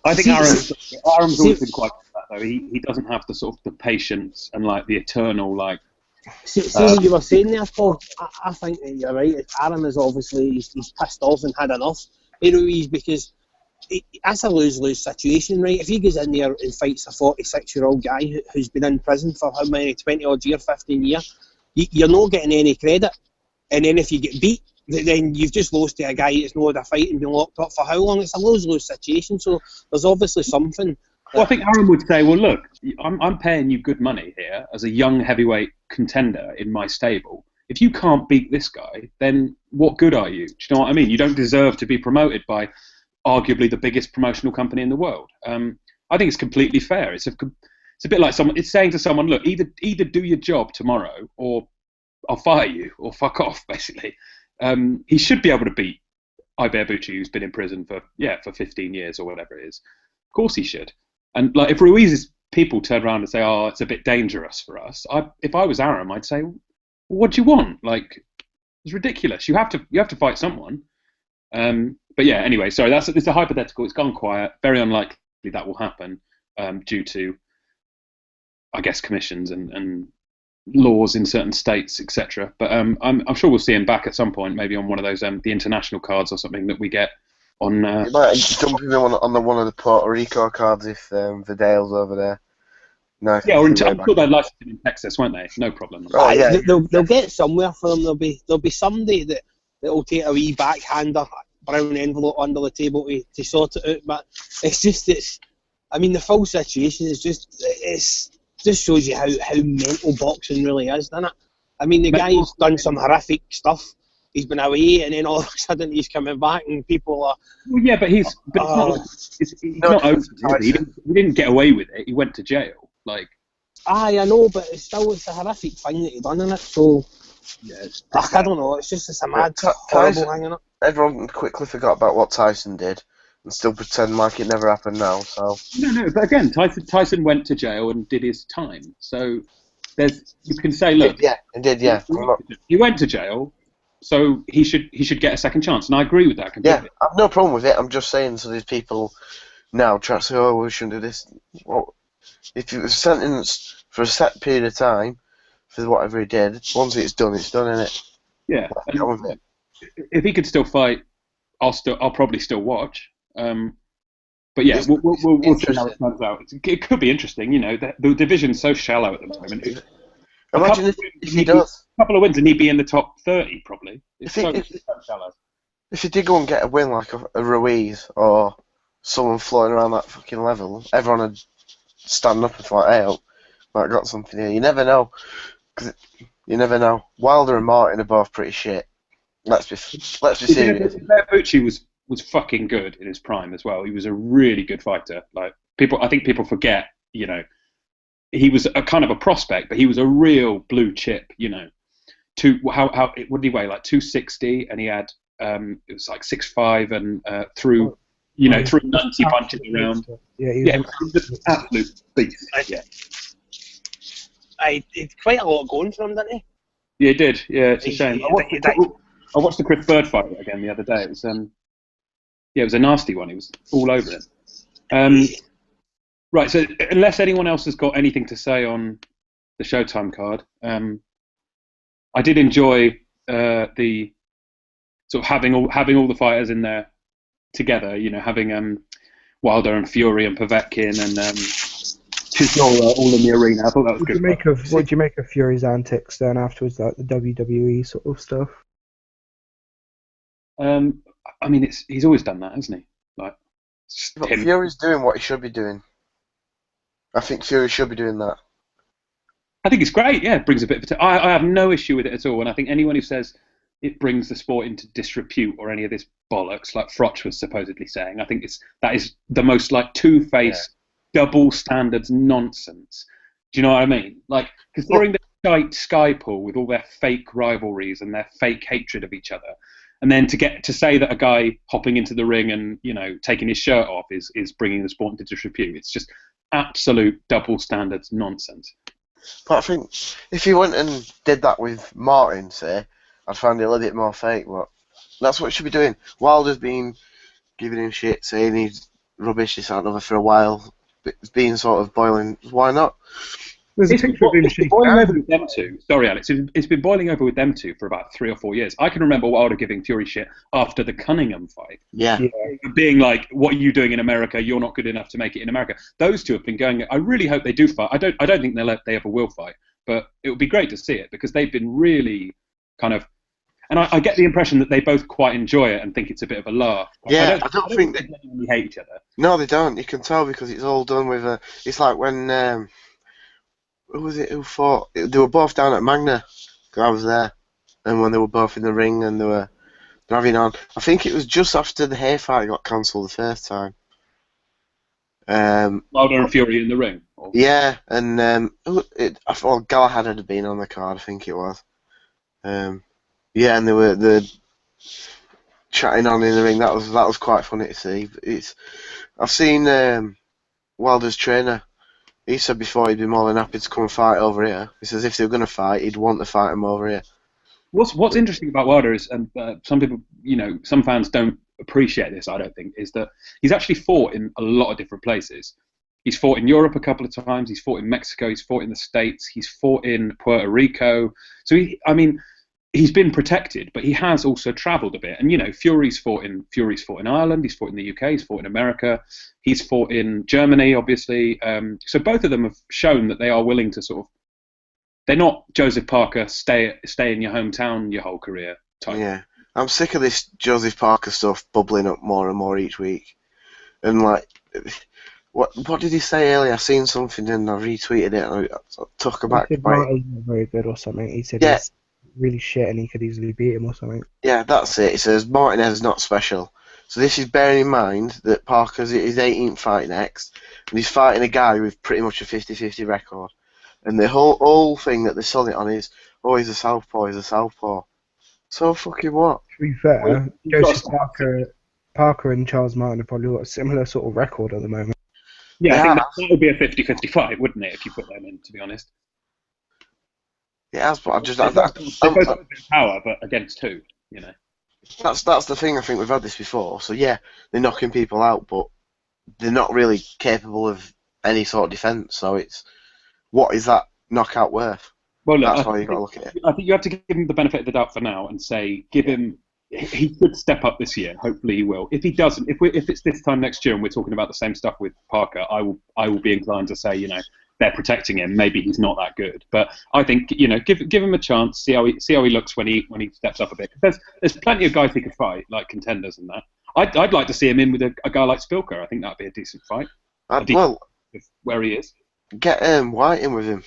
I think Arum's always been quite good at that, though. He doesn't have the sort of the patience and like the eternal like. See what you were saying there, Paul. I think that you're right. Arum is obviously he's pissed off and had enough of Ruiz because that's a lose-lose situation, right? If he goes in there and fights a 46-year-old guy who's been in prison for how many, 20-odd years, 15 years, you're not getting any credit. And then if you get beat, then you've just lost to a guy that's not had a fight and been locked up for how long? It's a lose-lose situation, so there's obviously something. Well, I think Arum would say, well, look, I'm paying you good money here as a young heavyweight contender in my stable. If you can't beat this guy, then what good are you? Do you know what I mean? You don't deserve to be promoted by arguably the biggest promotional company in the world. I think it's completely fair. It's a bit like it's saying to someone, look, either do your job tomorrow or I'll fire you or fuck off, basically. He should be able to beat IB Abuchi, who's been in prison for 15 years or whatever it is. Of course he should. And like if Ruiz is people turn around and say, "Oh, it's a bit dangerous for us," if I was Aram, I'd say, "What do you want? Like, it's ridiculous. You have to fight someone." But yeah, anyway, sorry. It's a hypothetical. It's gone quiet. Very unlikely that will happen due to, I guess, commissions and laws in certain states, etc. But I'm sure we'll see him back at some point, maybe on one of those the international cards or something that we get on. You might jump him on one of the Puerto Rico cards if Vidal's over there. Nice. Yeah, or I'm sure they'd license him in Texas, won't they? No problem. Oh yeah, they'll get somewhere for him. There'll be somebody that will take a wee backhander, brown envelope under the table to sort it out. But I mean, the full situation is just shows you how mental boxing really is, doesn't it? I mean, the guy's done some horrific stuff. He's been away, and then all of a sudden he's coming back, and people are. Well, yeah, but it's not over. He didn't get away with it. He went to jail. Like. Aye, I know, but it's a horrific thing that he done in it. So. Yeah, I don't know. It's a mad, horrible thing in it. Everyone quickly forgot about what Tyson did and still pretend like it never happened now. So no. But again, Tyson went to jail and did his time. So you can say, look, he did. He went to jail, so he should get a second chance, and I agree with that completely. Yeah, I've no problem with it. I'm just saying, so these people now try to say, oh, we shouldn't do this. Well, if he was sentenced for a set period of time for whatever he did, once it's done, innit? Yeah. If he could still fight, I'll probably still watch. But yeah, we'll see how it turns out. It could be interesting, you know. The division's so shallow at the moment. Imagine if he does. A couple of wins and he'd be in the top 30 probably. It's so shallow. If he did go and get a win like a Ruiz or someone floating around that fucking level, everyone would stand up and fight, hey, I got something here. You never know. You never know. Wilder and Martin are both pretty shit. Let's be serious. Bertucci was fucking good in his prime as well. He was a really good fighter. Like I think people forget, you know, he was a kind of a prospect, but he was a real blue chip, you know. What did he weigh? Like 260, and he had it was like 6'5", and threw 90 punches around. Yeah, he was an absolute beast. Yeah. It's quite a lot going for him, didn't he? Yeah, he did. Yeah, it's a shame. I watched the Chris Bird fight again the other day. It was it was a nasty one. He was all over it. Right, so unless anyone else has got anything to say on the Showtime card, I did enjoy the sort of having all the fighters in there together. You know, having Wilder and Fury and Povetkin and Chisora all in the arena. I thought that was good. What do you make of Fury's antics then afterwards, like the WWE sort of stuff? I mean, he's always done that, hasn't he? Like, but Fury's doing what he should be doing. I think Fury should be doing that. I think it's great. Yeah, it brings a bit of. I have no issue with it at all, and I think anyone who says it brings the sport into disrepute or any of this bollocks, like Frotch was supposedly saying, I think that is the most like two-faced, double standards nonsense. Do you know what I mean? Like, considering the Sky pool with all their fake rivalries and their fake hatred of each other. And then to say that a guy hopping into the ring and, you know, taking his shirt off is bringing the sport into disrepute. It's just absolute double standards nonsense. But I think if he went and did that with Martin, say, I'd find it a little bit more fake. But that's what he should be doing. Wilder's been giving him shit, saying he's rubbish, this and another for a while. It's been sort of boiling. Why not? It's been boiling over with them two. Sorry, Alex. It's been boiling over with them two for about 3 or 4 years. I can remember Wilder giving Fury shit after the Cunningham fight. Yeah. Being like, "What are you doing in America? You're not good enough to make it in America." Those two have been going. I really hope they do fight. I don't think they ever will fight, but it would be great to see it because they've been really kind of. And I get the impression that they both quite enjoy it and think it's a bit of a laugh. Yeah, I don't think they genuinely hate each other. No, they don't. You can tell because it's all done with a. It's like when. Who was it who fought? They were both down at Magna. I was there. And when they were both in the ring and they were having on. I think it was just after the Hay fight got cancelled the first time. Wilder and Fury in the ring? Or? Yeah, and I thought Galahad had been on the card, I think it was. Yeah, and they were chatting on in the ring. That was quite funny to see. I've seen Wilder's trainer He said before he'd be more than happy to come and fight over here. He says if they were going to fight, he'd want to fight him over here. What's interesting about Wilder is, and some people, some fans don't appreciate this, I don't think, is that he's actually fought in a lot of different places. He's fought in Europe a couple of times. He's fought in Mexico. He's fought in the States. He's fought in Puerto Rico. So he's been protected, but he has also travelled a bit. And Fury's fought in Ireland. He's fought in the UK. He's fought in America. He's fought in Germany, obviously. So both of them have shown that they are willing to sort of. They're not Joseph Parker, stay in your hometown your whole career type. Yeah, I'm sick of this Joseph Parker stuff bubbling up more and more each week. And what did he say earlier? I seen something and I retweeted it and I took it back. He said Marty's not very good or something. He said he's really shit and he could easily beat him or something. Yeah, that's it. He says Martinez is not special. So this is bearing in mind that Parker's his 18th fight next, and he's fighting a guy with pretty much a 50-50 record. And the whole thing that they're selling it on is, he's a southpaw. So fucking what? To be fair, Joseph Parker and Charles Martin have probably got a similar sort of record at the moment. Yeah, I think that would be a 50-50 fight, wouldn't it, if you put them in, to be honest? Yeah, but I just... They both have a bit of power, but against who, That's the thing, I think we've had this before. So yeah, they're knocking people out, but they're not really capable of any sort of defence, so it's... What is that knockout worth? Well, look, that's how you got to look at it. I think you have to give him the benefit of the doubt for now and say, give him. He could step up this year. Hopefully, he will. If he doesn't, if it's this time next year and we're talking about the same stuff with Parker, I will be inclined to say, they're protecting him. Maybe he's not that good, but I think give him a chance. See how he looks when he steps up a bit. There's plenty of guys he could fight, like contenders and that. I'd like to see him in with a guy like Spilker. I think that'd be a decent fight. Where he is. Get White in with him.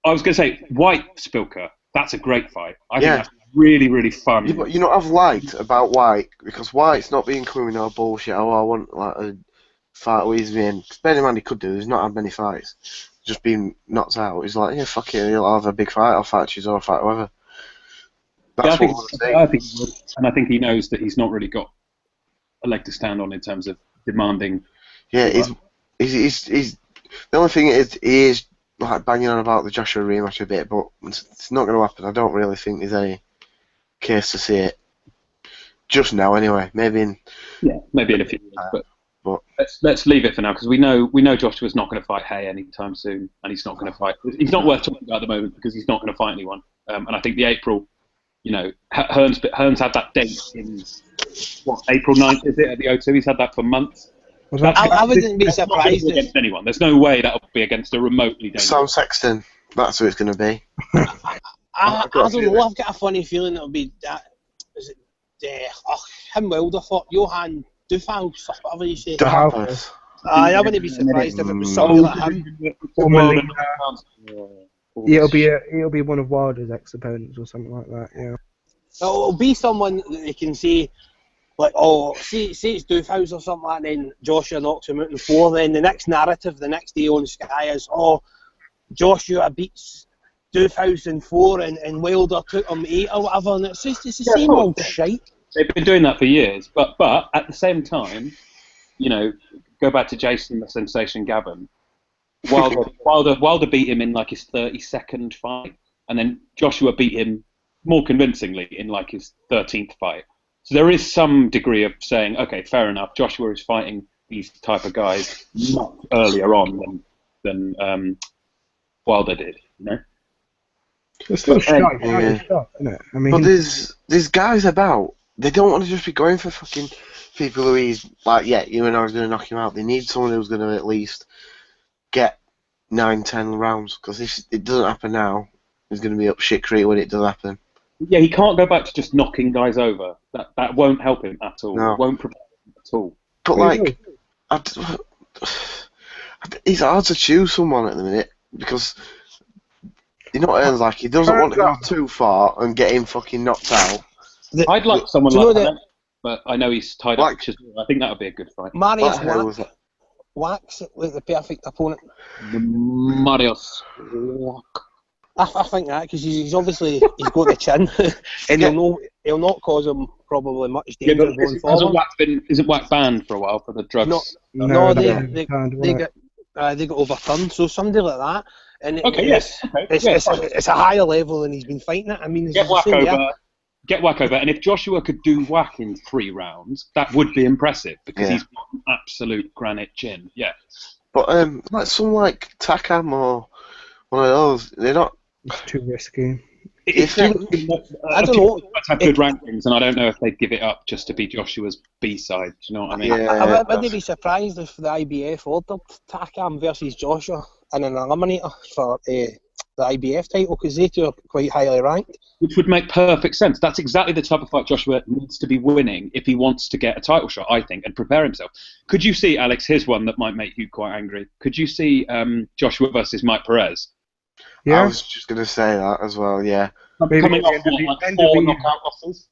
I was going to say White Spilker. That's a great fight. I think that's really, really fun. You know what I've liked about White, because White's not being coming with no bullshit. I want a fight with his in. Because bearing in mind he could do. He's not had many fights. Just been knocked out. He's like, yeah, fuck it. He'll have a big fight. I'll fight you or I'll fight whoever. That's I think he would, and I think he knows that he's not really got a leg to stand on in terms of demanding. Yeah, he's the only thing is he is like banging on about the Joshua rematch a bit, but it's not going to happen. I don't really think there's any case to see it just now. Anyway, maybe in a few years. But let's leave it for now because we know Joshua's not going to fight Hay anytime soon, and he's not going to fight. He's not worth talking about at the moment because he's not going to fight anyone. And I think the April, Hearns had that date in April 9th, is it, at the O2? He's had that for months. I wouldn't be surprised against anyone. There's no way that'll be against a remotely dangerous. Sam Sexton. That's who it's going to be. I don't know. I've got a funny feeling it'll be that. Is it him Wilder fought Johan Dufals, whatever you say. Dufals. I wouldn't be surprised if it was somebody like him. It'll be one of Wilder's ex-opponents or something like that. Yeah. It'll be someone that they can say. Like, say it's Dufals or something like that, then Joshua knocks him out in 4, then the next narrative the next day on Sky is, Joshua beats Dufals in 4 and Wilder took him 8 or whatever, and it's the same old shite. They've been doing that for years, but at the same time, go back to Jason the Sensation Gavin, Wilder beat him in like his 32nd fight, and then Joshua beat him more convincingly in like his 13th fight. So there is some degree of saying, okay, fair enough, Joshua is fighting these type of guys much earlier on than Wilder did, It's still shot, isn't it? I mean, but there's guys about. They don't want to just be going for fucking people who he's like, you and I was going to knock him out. They need someone who's going to at least get 9-10 rounds, because if it doesn't happen now, he's going to be up shit creek when it does happen. Yeah, he can't go back to just knocking guys over. That won't help him at all. No. It won't prepare him at all. But it's hard to choose someone at the minute because he doesn't want to go too far and get him fucking knocked out. I'd like someone like that, but I know he's tied up. I think that would be a good fight. Marius Wax, like the perfect opponent. Marius. I think that because he's obviously got the chin, and he'll not cause him probably much danger going forward. Isn't Wax banned for a while for the drugs? They they got overturned. So somebody like that, and Okay, yes. Okay, it's a higher level than he's been fighting at. I mean, get whack over. Get whack over, and if Joshua could do whack in 3 rounds, that would be impressive because he's got an absolute granite chin. Yeah. But like someone like Takam or one of those, they're not. It's too risky. It's too risky. I don't know. Have good rankings, and I don't know if they'd give it up just to be Joshua's B-side. Do you know what I mean? Yeah, I wouldn't be surprised if the IBF ordered Takam versus Joshua in an eliminator for the IBF title, because they two are quite highly ranked. Which would make perfect sense. That's exactly the type of fight Joshua needs to be winning if he wants to get a title shot, I think, and prepare himself. Could you see, Alex, here's one that might make you quite angry. Could you see Joshua versus Mike Perez? Yeah. I was just going to say that as well, yeah. Coming off like 4 knockout losses?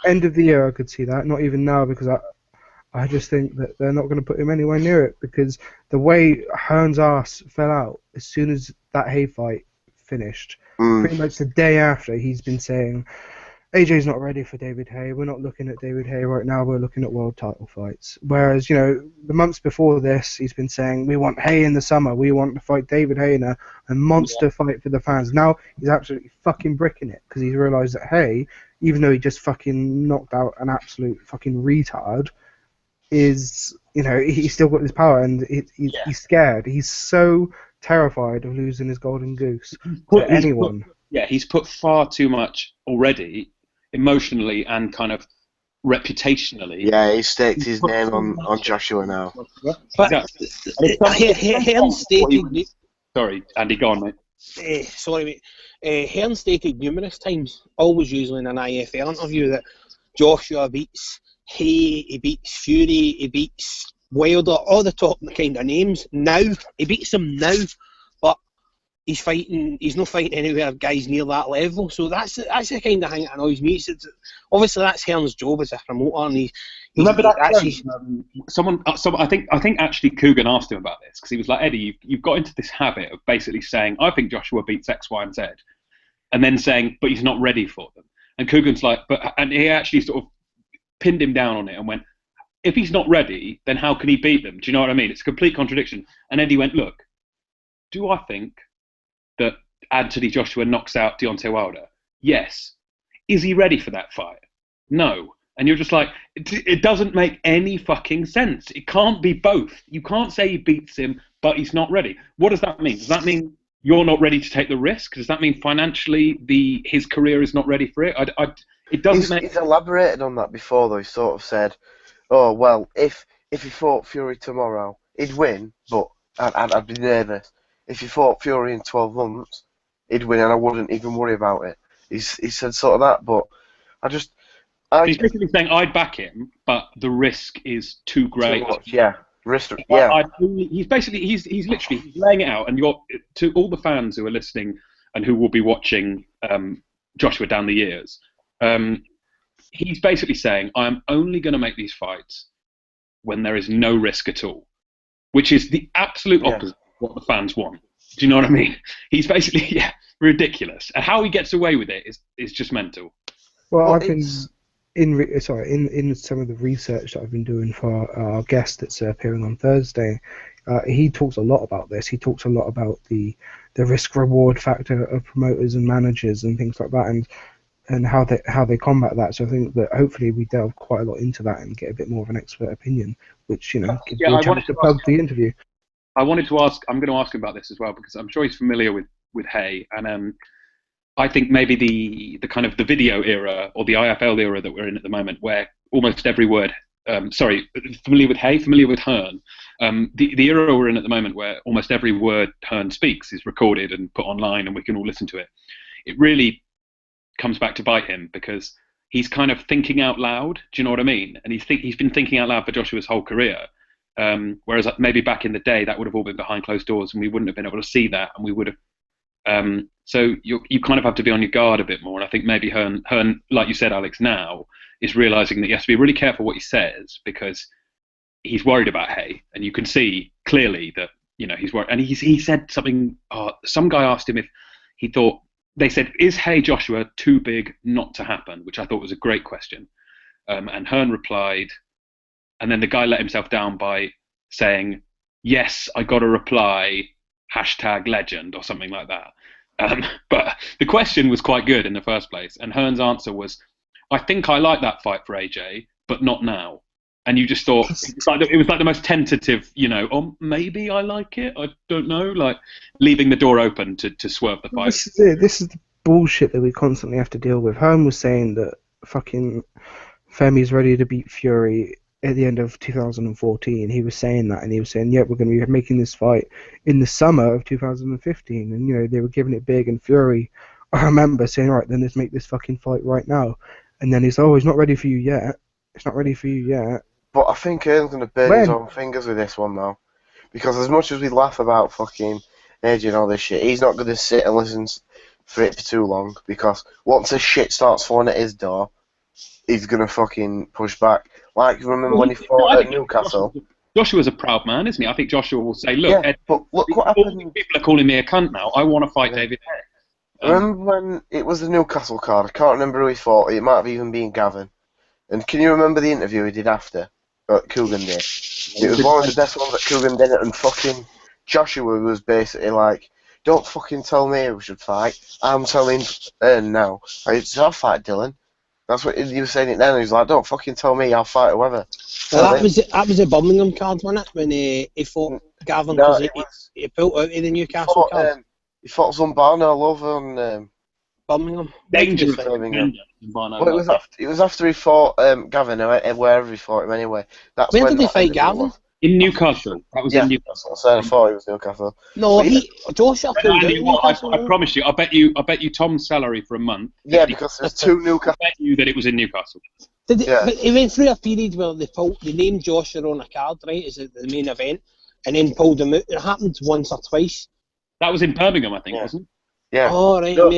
End of the year, I could see that. Not even now, because I just think that they're not going to put him anywhere near it, because the way Hearn's ass fell out as soon as that Hay fight finished, pretty much the day after, he's been saying, AJ's not ready for David Hay, we're not looking at David Hay right now, we're looking at world title fights. Whereas, you know, the months before this, he's been saying, we want Hay in the summer, we want to fight David Hay in a monster fight for the fans. Now he's absolutely fucking bricking it, because he's realised that Hay, even though he just fucking knocked out an absolute fucking retard, is, you know, he's still got his power, and he's scared. He's so terrified of losing his golden goose to anyone. He's put far too much already, emotionally and kind of reputationally. Yeah, he's staked his name on Joshua now. But Hearn stated... Sorry, Andy, go on, mate. Sorry, mate. Hearn stated numerous times, always usually in an IFL interview, that Joshua beats Hay, he beats Fury, he beats Wilder, all the top kind of names now. He beats them now, but he's not fighting anywhere guys near that level. So that's the kind of thing that annoys me. Obviously that's Hearn's job as a promoter, and remember that actually, someone I think actually Coogan asked him about this, because he was like, Eddie, you've got into this habit of basically saying, I think Joshua beats X, Y, and Z, and then saying, but he's not ready for them. And Coogan's like, and he actually sort of pinned him down on it and went, if he's not ready, then how can he beat them? Do you know what I mean? It's a complete contradiction. And Eddie went, look, do I think that Anthony Joshua knocks out Deontay Wilder? Yes. Is he ready for that fight? No. And you're just like, it doesn't make any fucking sense. It can't be both. You can't say he beats him, but he's not ready. What does that mean? Does that mean you're not ready to take the risk? Does that mean financially his career is not ready for it? It doesn't He's elaborated on that before, though. He sort of said, oh, well, if he fought Fury tomorrow, he'd win, but I'd be nervous. If he fought Fury in 12 months, he'd win, and I wouldn't even worry about it. He said sort of that, but he's basically saying I'd back him, but the risk is too great. Too much, yeah. Risk, yeah. He's literally laying it out, and to all the fans who are listening and who will be watching Joshua down the years. He's basically saying, I'm only going to make these fights when there is no risk at all, which is the absolute opposite of what the fans want. Do you know what I mean? He's basically, ridiculous. And how he gets away with it is just mental. Well, I've been in some of the research that I've been doing for our guest that's appearing on Thursday. He talks a lot about this. He talks a lot about the risk-reward factor of promoters and managers and things like that, and how they combat that. So I think that hopefully we delve quite a lot into that and get a bit more of an expert opinion, which gives you a chance to plug the interview. I'm going to ask him about this as well, because I'm sure he's familiar with Hay, and I think maybe the kind of the video era or the IFL era that we're in at the moment, where almost every word. Familiar with Hay, familiar with Hearn. The era we're in at the moment, where almost every word Hearn speaks is recorded and put online, and we can all listen to it. It really comes back to bite him, because he's kind of thinking out loud. Do you know what I mean? And he's been thinking out loud for Joshua's whole career. Whereas maybe back in the day, that would have all been behind closed doors, and we wouldn't have been able to see that, and we would have. So you kind of have to be on your guard a bit more. And I think maybe Hearn, like you said, Alex, now is realizing that he has to be really careful what he says, because he's worried about Hay, and you can see clearly that he's worried. And he said something. Some guy asked him if he thought. They said, is Hay Joshua too big not to happen? Which I thought was a great question. And Hearn replied, and then the guy let himself down by saying, yes, I got a reply, #legend or something like that. But the question was quite good in the first place, and Hearn's answer was, I think I like that fight for AJ, but not now. And you just thought it was like the most tentative, oh, maybe I like it, I don't know, like leaving the door open to swerve the fight. This is it. This is the bullshit that we constantly have to deal with. Hearn was saying that fucking Femi's ready to beat Fury at the end of 2014. He was saying that, and he was saying, yeah, we're going to be making this fight in the summer of 2015. And, they were giving it big, and Fury, I remember saying, all right, then let's make this fucking fight right now. And then he's, oh, it's not ready for you yet. It's not ready for you yet. But I think Hearn's going to burn his own fingers with this one, though. Because as much as we laugh about fucking Edge and all this shit, he's not going to sit and listen for it for too long. Because once the shit starts falling at his door, he's going to fucking push back. Like, remember when he fought at Newcastle? Joshua's a proud man, isn't he? I think Joshua will say, look, yeah, Ed, but look what happened. People are calling me a cunt now. I want to fight David Haye. Remember when it was the Newcastle card? I can't remember who he fought. It might have even been Gavin. And can you remember the interview he did after? Coogan did. It was one of the best ones that Coogan did, and fucking Joshua was basically like, don't fucking tell me we should fight. I'm telling now. I'll fight Dylan. That's what he was saying it then. He was like, don't fucking tell me, I'll fight whoever. Well, that was a Birmingham card, wasn't it? When he fought Gavin, because he pulled out of the Newcastle card. He fought Zumbano over on Birmingham. Dangerous. Birmingham. Well, it was after he fought Gavin, wherever he fought him anyway. Where did he fight Gavin? In Newcastle. That was in Newcastle. I thought it was Newcastle. No, Joshua pulled out Newcastle. I promise you. I bet you Tom's salary for a month. Yeah, because there's two Newcastle. I bet you that it was in Newcastle. But he went through a period where they named Joshua on a card, right, as the main event, and then pulled him out. It happened once or twice. That was in Birmingham, I think, wasn't it? Yeah. Oh, right. No,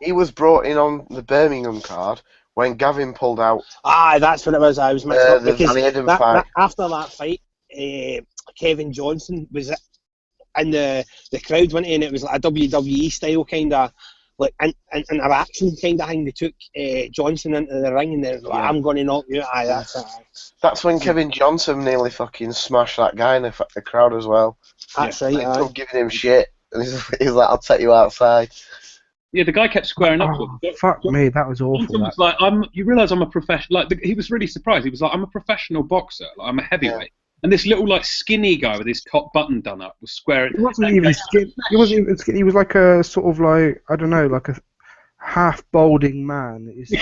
he was brought in on the Birmingham card when Gavin pulled out. That's what it was. I was mixed up because after that fight, Kevin Johnson was in the crowd, went in. It was like a WWE style kind of like an interaction kind of thing. They took Johnson into the ring and they were like, "I'm going to knock you out." That's when Kevin Johnson nearly fucking smashed that guy in the crowd as well. That's right. They giving him shit, and he's like, "I'll take you outside." Yeah, the guy kept squaring up with him. Fuck me, that was awful. Johnson was like, you realise I'm a professional. Like, he was really surprised. He was like, I'm a professional boxer. Like, I'm a heavyweight. Yeah. And this little like skinny guy with his top button done up was squaring. He wasn't even skinny. He wasn't even skinny. He was like a sort of like, I don't know, like a half balding man. He's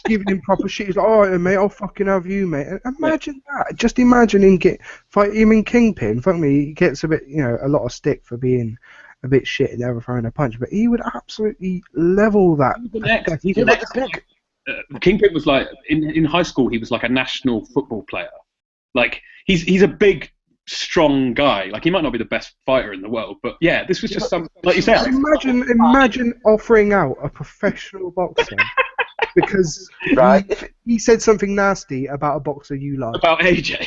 giving him proper shit. He's like, all right, mate, I'll fucking have you, mate. And imagine that. Just imagine him fight him in Kingpin. Fuck me, he gets a bit, a lot of stick for being a bit shit and never throwing a punch, but he would absolutely level that. Kingpin was like in high school. He was like a national football player. Like he's a big, strong guy. Like he might not be the best fighter in the world, but yeah, this was just some, like you said. Imagine offering out a professional boxer because he said something nasty about a boxer you like. About AJ.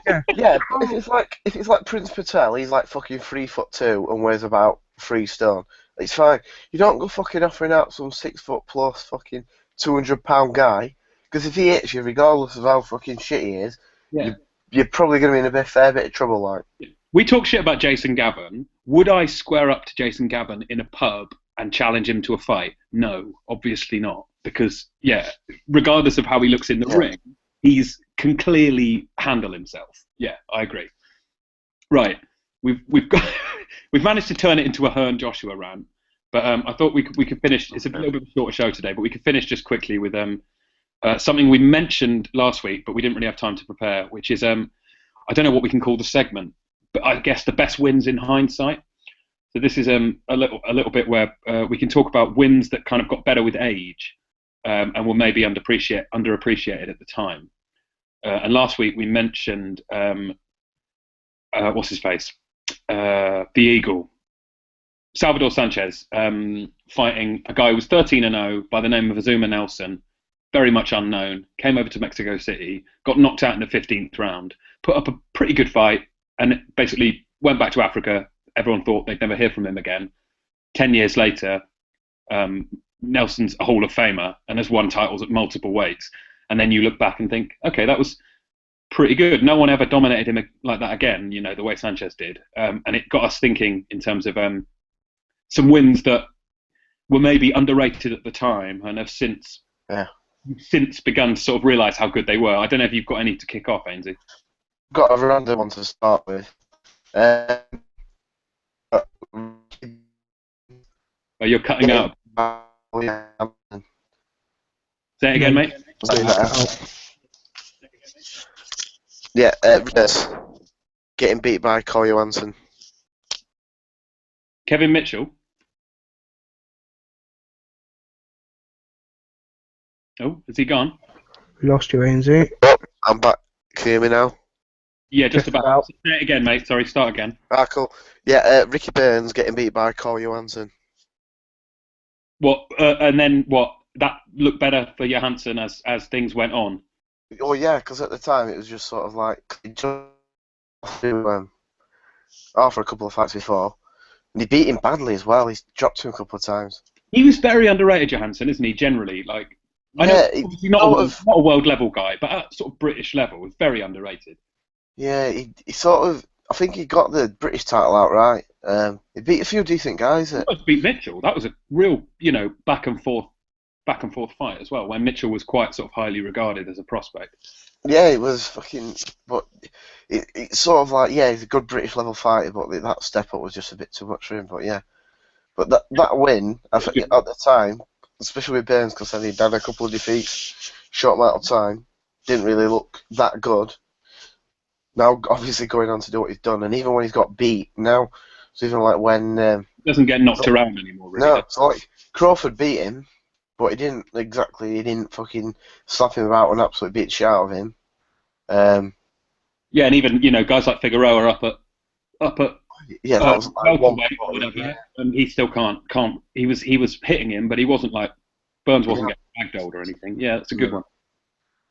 Yeah. If it's like Prince Patel, he's like fucking 3'2" and weighs about 3 stone. It's fine. You don't go fucking offering out some 6 foot plus fucking 200-pound guy, because if he hits you, regardless of how fucking shit he is, you're probably going to be in a fair bit of trouble. Like, we talk shit about Jason Gavin. Would I square up to Jason Gavin in a pub and challenge him to a fight? No, obviously not. Because regardless of how he looks in the ring, can clearly handle himself. Yeah, I agree. Right, we've managed to turn it into a Hearn Joshua rant, but I thought we could finish. It's a little bit of a shorter show today, but we could finish just quickly with something we mentioned last week, but we didn't really have time to prepare, which is I don't know what we can call the segment, but I guess the best wins in hindsight. So this is a little bit where we can talk about wins that kind of got better with age, and were maybe underappreciated at the time. And last week we mentioned what's his face, the Eagle, Salvador Sanchez, fighting a guy who was 13-0 by the name of Azuma Nelson. Very much unknown, came over to Mexico City, got knocked out in the 15th round, put up a pretty good fight, and basically went back to Africa. Everyone thought they'd never hear from him again. 10 years later, Nelson's a Hall of Famer and has won titles at multiple weights. And then you look back and think, okay, that was pretty good. No one ever dominated him like that again, the way Sanchez did. And it got us thinking in terms of some wins that were maybe underrated at the time and have since begun to sort of realise how good they were. I don't know if you've got any to kick off, Ainsley. Got a random one to start with. Oh, you're cutting out. Say it again, mate. Yeah, Ridders getting beat by Cole Johansson. Kevin Mitchell. Oh, has he gone? We lost you, Ainsley. Oh, I'm back. Can you hear me now? Yeah, just Just about. about. Say it again, mate. Sorry, start again. Ah, cool. Yeah, Ricky Burns getting beat by Cole Johansson. What? And then what? That looked better for Johansson as things went on. Oh yeah, because at the time it was just sort of like he jumped through after a couple of fights before, and he beat him badly as well. He's dropped him a couple of times. He was very underrated, Johansson, isn't he? Generally, like I know he's not a world level guy, but at sort of British level, he's very underrated. Yeah, he sort of. I think he got the British title outright. He beat a few decent guys. He almost beat Mitchell. That was a real, back and forth fight as well. When Mitchell was quite sort of highly regarded as a prospect. Yeah, it was fucking. But it's sort of like he's a good British level fighter, but that step up was just a bit too much for him. But yeah, but that win I think, at the time, especially with Burns, because he'd had a couple of defeats, short amount of time, didn't really look that good. Now, obviously, going on to do what he's done, and even when he's got beat, now, so even like when... doesn't get knocked around anymore, really. No, so like, Crawford beat him, but he didn't fucking slap him about and absolutely beat the shit out of him. Yeah, and even, guys like Figueroa are up at yeah, that was like welterweight or whatever, and he still can't, he was hitting him, but he wasn't like, Burns wasn't getting ragdolled or anything. Yeah, that's a good one.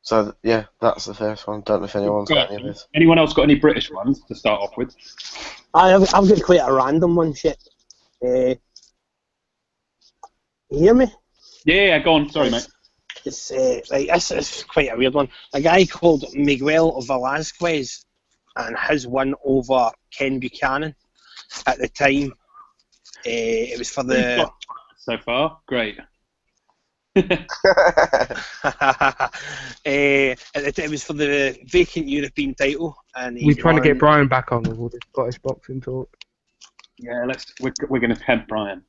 So, yeah, that's the first one. Don't know if anyone's got any of this. Anyone else got any British ones to start off with? I've got quite a random one, shit. You hear me? Yeah, go on. Sorry, mate. It's this is quite a weird one. A guy called Miguel Velasquez and his win over Ken Buchanan at the time. It was for the... So far, great. It was for the vacant European title, and we're trying to get Brian back on with all this Scottish boxing talk. Yeah, we're going to tempt Brian.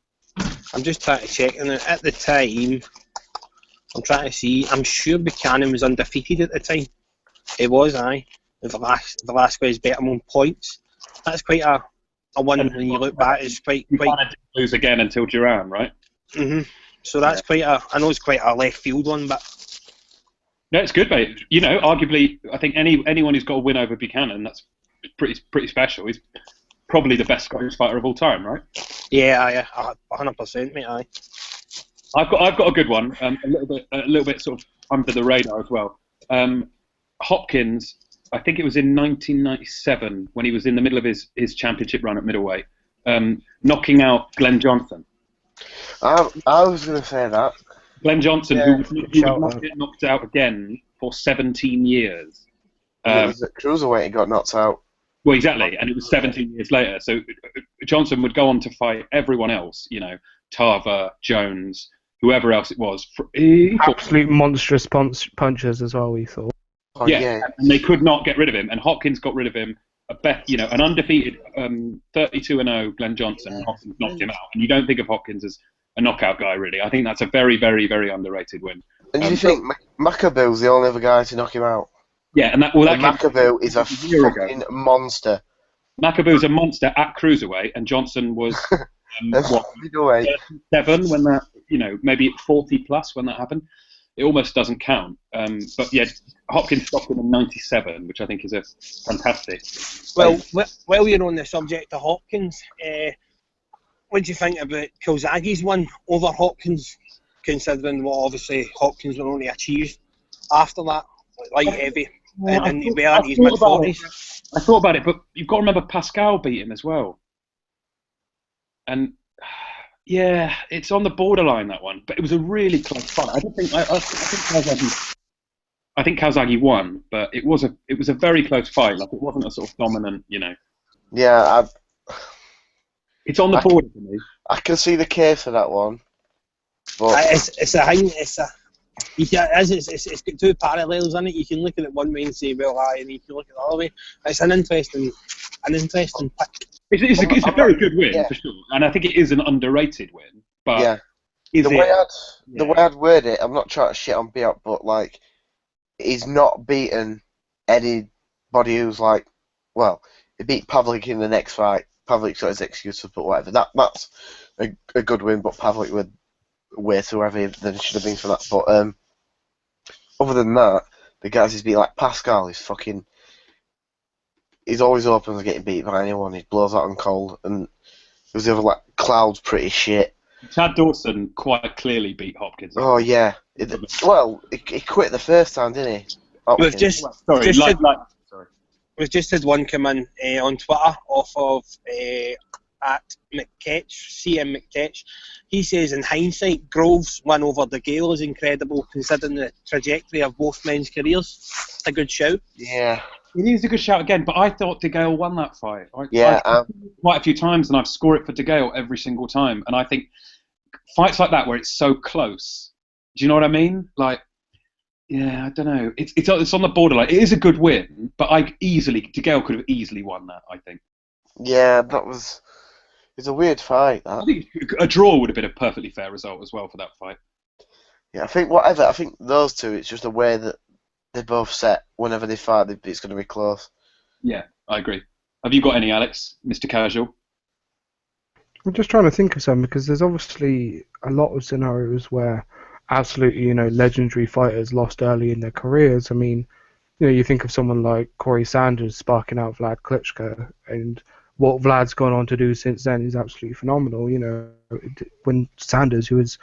I'm just trying to check, and at the time, I'm trying to see. I'm sure Buchanan was undefeated at the time. It was, aye. Velasquez beat him on points. That's quite a win when you look back. It's quite. You kind of didn't lose again until Duran, right? Mhm. So that's quite a. I know it's quite a left field one, but. No, it's good, mate. Arguably, I think anyone who's got a win over Buchanan, that's pretty special. He's probably the best Scottish fighter of all time, right? Yeah, 100%, mate. Aye. I've got a good one. A little bit sort of under the radar as well. Hopkins, I think it was in 1997 when he was in the middle of his championship run at middleweight, knocking out Glenn Johnson. I was going to say that. Glenn Johnson, who would not get knocked out again for 17 years. It was at cruiserweight he got knocked out. Well, exactly, and it was 17 years later. So Johnson would go on to fight everyone else, Tarver, Jones, whoever else it was. Absolute monstrous punchers as well, we thought. Oh, yeah, and they could not get rid of him, and Hopkins got rid of him. An undefeated 32-0 Glenn Johnson, and Hopkins knocked him out. And you don't think of Hopkins as a knockout guy, really. I think that's a very, very, very underrated win. And do you think McAboo's the only other guy to knock him out? Yeah, and McAboo is a fucking monster. McAboo's a monster at cruiserweight, and Johnson was middleweight. 37 when that, maybe 40 plus when that happened. It almost doesn't count. But yeah, Hopkins stopped him in 97, which I think is a fantastic. Well, while you're on the subject of Hopkins, what do you think about Kilzagi's win over Hopkins, considering what obviously Hopkins went on to achieve after that, light heavy, and his mid-40s? I thought about it, but you've got to remember Pascal beat him as well. And yeah, it's on the borderline, that one, but it was a really close fight. I think I think Calzaghe won, but it was a very close fight. Like, it wasn't a sort of dominant, Yeah, It's on the board for me. I can see the case for that one. But It's a thing. It's got two parallels in it. You can look at it one way and say, well, aye, and you can look at it the other way. It's an interesting pick. It's a very good win, for sure, and I think it is an underrated win. But the way I'd word it, I'm not trying to shit on Biot, but like, he's not beaten anybody who's like, well, he beat Pavlik in the next fight. Pavlik's got his excuses, but whatever. That's a good win, but Pavlik would way too heavy than it should have been for that. But other than that, the guys he's beat, like Pascal, he's always open to getting beat by anyone. He blows out on cold, and there's the other, like, Cloud's pretty shit. Chad Dawson quite clearly beat Hopkins. Oh yeah. He quit the first time, didn't he? Hopkins. We've just had one come in on Twitter off of at McKetch, CM McKetch. He says, in hindsight, Groves' win over De Gale is incredible considering the trajectory of both men's careers. A good shout. Yeah. It is a good shout again, but I thought De Gale won that fight. Quite a few times, and I've scored it for De Gale every single time. And I think fights like that where it's so close, do you know what I mean? Like, yeah, I don't know. It's on the borderline. It is a good win, but De Gale could have easily won that, I think. Yeah, it's a weird fight. That. I think a draw would have been a perfectly fair result as well for that fight. Yeah, I think those two, it's just a way that they both set whenever they fight, it's going to be close. Yeah, I agree. Have you got any, Alex, Mr. Casual? I'm just trying to think of some, because there's obviously a lot of scenarios where absolutely, legendary fighters lost early in their careers. I mean, you think of someone like Corey Sanders sparking out Vlad Klitschko, and what Vlad's gone on to do since then is absolutely phenomenal. When Sanders, who was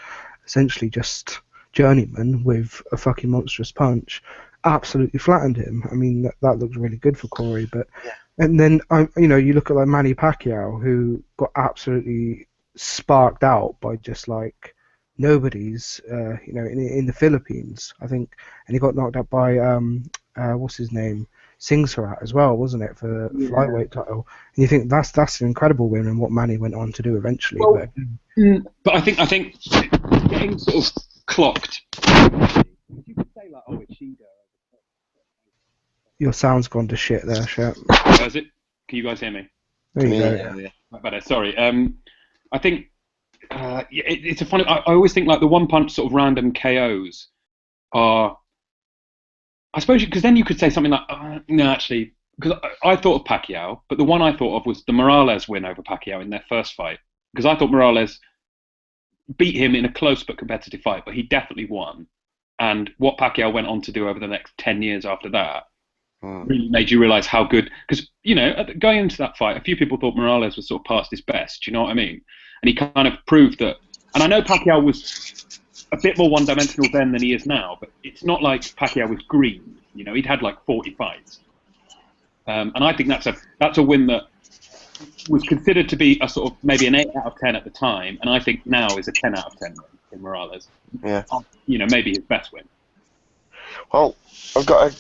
essentially just journeyman with a fucking monstrous punch, absolutely flattened him. I mean, that looks really good for Corey. But and then you look at like Manny Pacquiao, who got absolutely sparked out by just like nobody's, in the Philippines, I think, and he got knocked out by what's his name, Singh Surat as well, wasn't it, for the flyweight title? And you think that's an incredible win, and what Manny went on to do eventually. Well, but I think getting sort of clocked. You could say like, it's Shido. Your sound's gone to shit there, Shep. Is it? Can you guys hear me? There you go. Yeah. Better. Sorry. I think it's a funny. I always think like the one punch sort of random KOs are. I suppose because then you could say something like, no, actually, because I thought of Pacquiao, but the one I thought of was the Morales win over Pacquiao in their first fight, because I thought Morales beat him in a close but competitive fight, but he definitely won. And what Pacquiao went on to do over the next 10 years after that really made you realise how good, because, going into that fight, a few people thought Morales was sort of past his best, do you know what I mean? And he kind of proved that, and I know Pacquiao was a bit more one-dimensional then than he is now, but it's not like Pacquiao was green, he'd had like 40 fights. And I think that's a win that was considered to be a sort of maybe an 8 out of 10 at the time, and I think now is a 10 out of 10 win in Morales. Yeah. Maybe his best win. Well, I've got a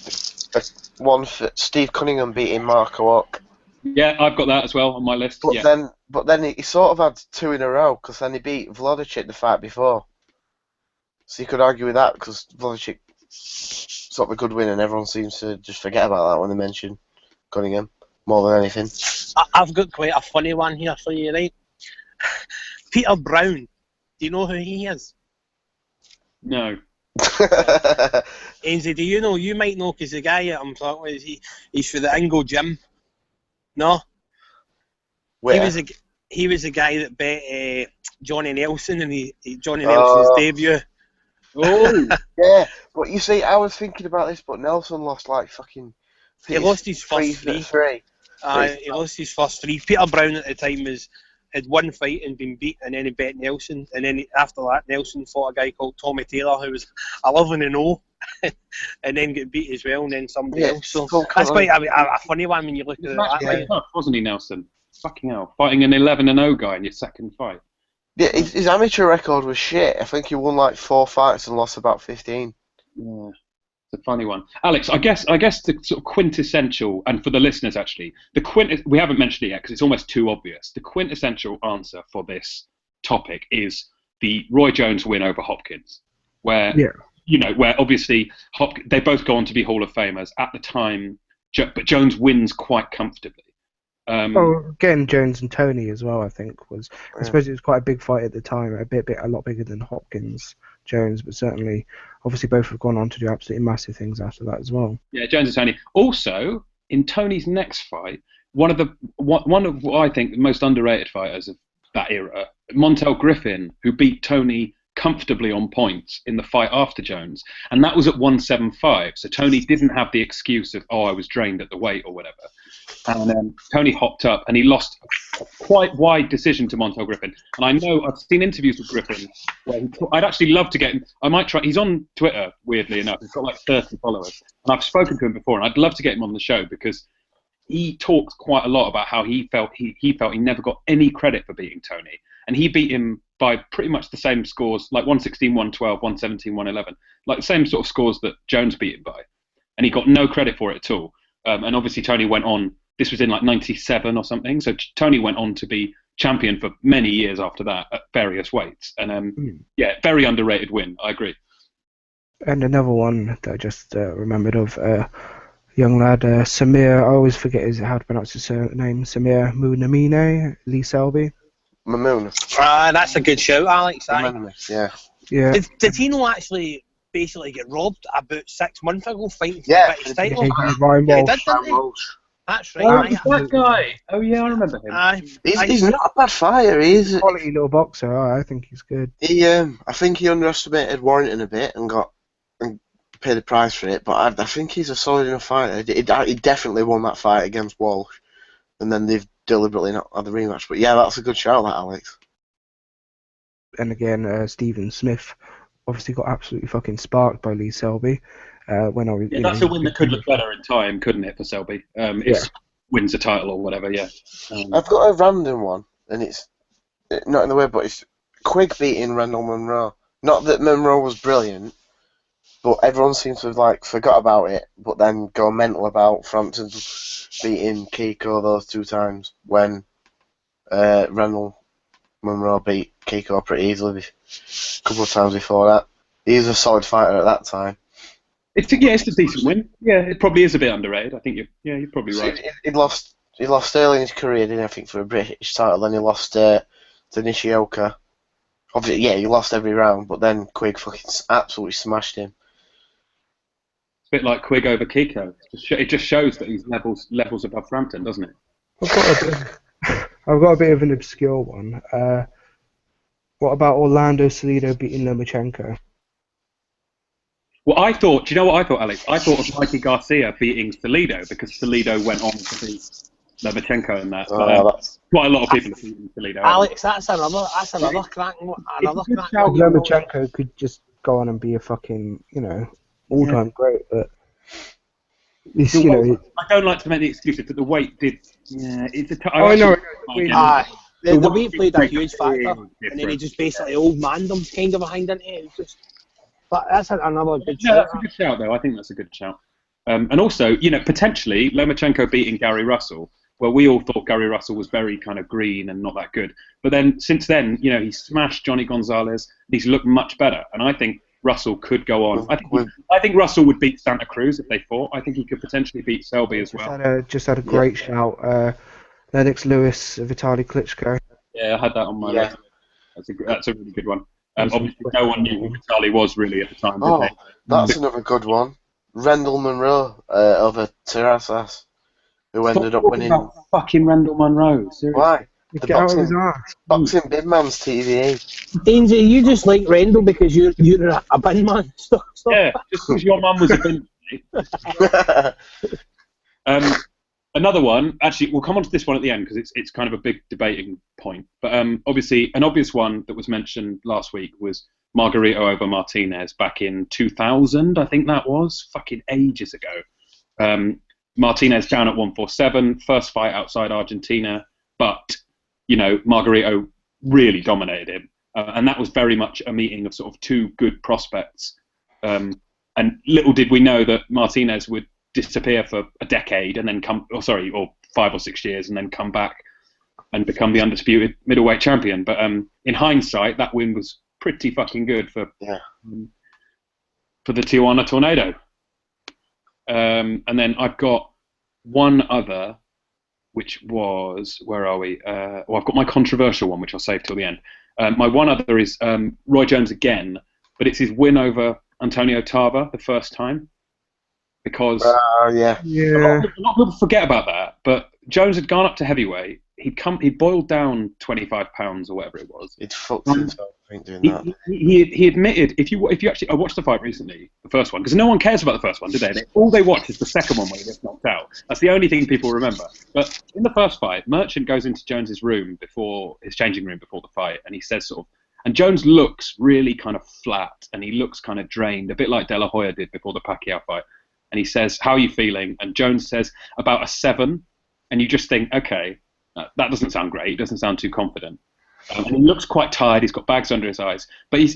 one for Steve Cunningham beating Mark Oak. Yeah, I've got that as well on my list. But then he sort of had 2 in a row, because then he beat Vladimir the fight before. So you could argue with that, because Vladimir sort of a good win, and everyone seems to just forget about that when they mention Cunningham more than anything. I've got quite a funny one here for you, right? Peter Brown. Do you know who he is? No. Ainsley, do you know? You might know, because the guy that I'm talking with, he's for the Ingo Gym. No? Where? He was the guy that bet Johnny Nelson, and Johnny Nelson's debut. Oh, yeah. But you see, I was thinking about this, but Nelson lost like fucking. He lost his first 3. He lost his first 3. Peter Brown at the time had one fight and been beat, and then he bet Nelson, and then after that Nelson fought a guy called Tommy Taylor, who was 11-0, and then get beat as well, and then somebody else. So that's quite a funny one when you look at it that way. Tough, wasn't he, Nelson? Fucking hell, fighting an 11-0 guy in your second fight. Yeah, his amateur record was shit. I think he won like 4 fights and lost about 15. Yeah. It's a funny one. Alex, I guess the sort of quintessential, and for the listeners actually, we haven't mentioned it yet because it's almost too obvious. The quintessential answer for this topic is the Roy Jones win over Hopkins, where where obviously they both go on to be Hall of Famers at the time, but Jones wins quite comfortably. Again, Jones and Tony as well. I think was. I suppose it was quite a big fight at the time. A lot bigger than Hopkins, Jones, but certainly, obviously, both have gone on to do absolutely massive things after that as well. Yeah, Jones and Tony. Also, in Tony's next fight, one of what I think the most underrated fighters of that era, Montel Griffin, who beat Tony comfortably on points in the fight after Jones, and that was at 175. So Tony didn't have the excuse of I was drained at the weight or whatever. And Tony hopped up and he lost a quite wide decision to Montel Griffin. And I know I've seen interviews with Griffin where I'd actually love to get him. I might try. He's on Twitter, weirdly enough. He's got like 30 followers. And I've spoken to him before, and I'd love to get him on the show because he talks quite a lot about how he felt he never got any credit for beating Tony. And he beat him by pretty much the same scores, like 116, 112, 117, 111, like the same sort of scores that Jones beat him by. And he got no credit for it at all. And obviously Tony went on, this was in like 97 or something, so Tony went on to be champion for many years after that at various weights. And yeah, very underrated win, I agree. And another one that I just remembered of, young lad, Samir, I always forget how to pronounce his name, Samir Munamine, Lee Selby. Mamoon. That's a good shout, Alex. Yeah. Did he not actually basically get robbed about 6 months ago fighting for the British title? Ryan Walsh. Didn't he? That's right. That guy. Oh yeah, I remember him. He's not a bad fighter. He's a quality little boxer. I think he's good. I think he underestimated Warrington a bit and paid the price for it. But I think he's a solid enough fighter. He definitely won that fight against Walsh, and then they've deliberately not had the rematch. But yeah, that's a good shout, that Alex. And again, Stephen Smith obviously got absolutely fucking sparked by Lee Selby. That's a win that could look better in time, couldn't it, for Selby? If wins a title or whatever, yeah. I've got a random one, and it's not in the way, but it's Quigg beating Randall Munro. Not that Munro was brilliant, but everyone seems to have forgot about it, but then go mental about Frampton beating Kiko those 2 times when Randall Munro beat Kiko pretty easily a couple of times before that. He was a solid fighter at that time. It's a decent win. Yeah, it probably is a bit underrated. I think you're probably right. He lost early in his career, didn't he? I think for a British title. Then he lost to Nishioka. Obviously, yeah, he lost every round, but then Quigg fucking absolutely smashed him. It's a bit like Quigg over Kiko. It just shows that he's levels above Frampton, doesn't it? I've got a bit of an obscure one. What about Orlando Salido beating Lomachenko? Well, do you know what I thought, Alex? I thought of Mikey Garcia beating Salido because Salido went on to beat Lomachenko in that. Quite a lot of people are beating Salido. Alex, that's another cracking one. Lomachenko could just go on and be a fucking, all-time great, but this, I don't like to make the excuses, but the weight did. Yeah, it's a. I know. The weight played a huge factor, and then he just basically old man them kind of behind into it. But that's another good shout. That's a good shout, though. I think that's a good shout. And also, potentially Lomachenko beating Gary Russell. Well, we all thought Gary Russell was very kind of green and not that good. But then, since then, he smashed Johnny Gonzalez. He's looked much better, and I think Russell could go on. I think Russell would beat Santa Cruz if they fought. I think he could potentially beat Selby as well. Just had a great shout. Lennox Lewis, Vitaly Klitschko. Yeah, I had that on my list. That's a really good one. Obviously, no one knew who Vitaly was really at the time. That's another good one. Randall Munro over Terrazas, who ended up winning. Fucking Randall Munro. Seriously. Why? The boxing big man's TV. Danger, you just like Randall because you're a bin man. Stop. Yeah, just because your mum was a bin. Another one, actually, we'll come on to this one at the end because it's kind of a big debating point. But obviously, an obvious one that was mentioned last week was Margarito over Martinez back in 2000, I think that was, fucking ages ago. Martinez down at 147, first fight outside Argentina, but, Margarito really dominated him. And that was very much a meeting of sort of 2 good prospects. And little did we know that Martinez would disappear for a decade and then or 5 or 6 years and then come back and become the undisputed middleweight champion. But in hindsight, that win was pretty fucking good for the Tijuana Tornado. And then I've got one other, which was, where are we? I've got my controversial one, which I'll save till the end. My one other is Roy Jones again, but it's his win over Antonio Tarver the first time. Because a lot of people forget about that, but Jones had gone up to heavyweight. He'd boiled down 25 pounds or whatever it was. He'd fucked himself, I think, doing that. He admitted, if you actually, I watched the fight recently, the first one, because no one cares about the first one, do they? All they watch is the second one where he gets knocked out. That's the only thing people remember. But in the first fight, Merchant goes into Jones's room his changing room before the fight, and he says and Jones looks really kind of flat, and he looks kind of drained, a bit like De La Hoya did before the Pacquiao fight. And he says, "How are you feeling?" And Jones says, "About a 7." And you just think, okay, that doesn't sound great. He doesn't sound too confident. And he looks quite tired. He's got bags under his eyes.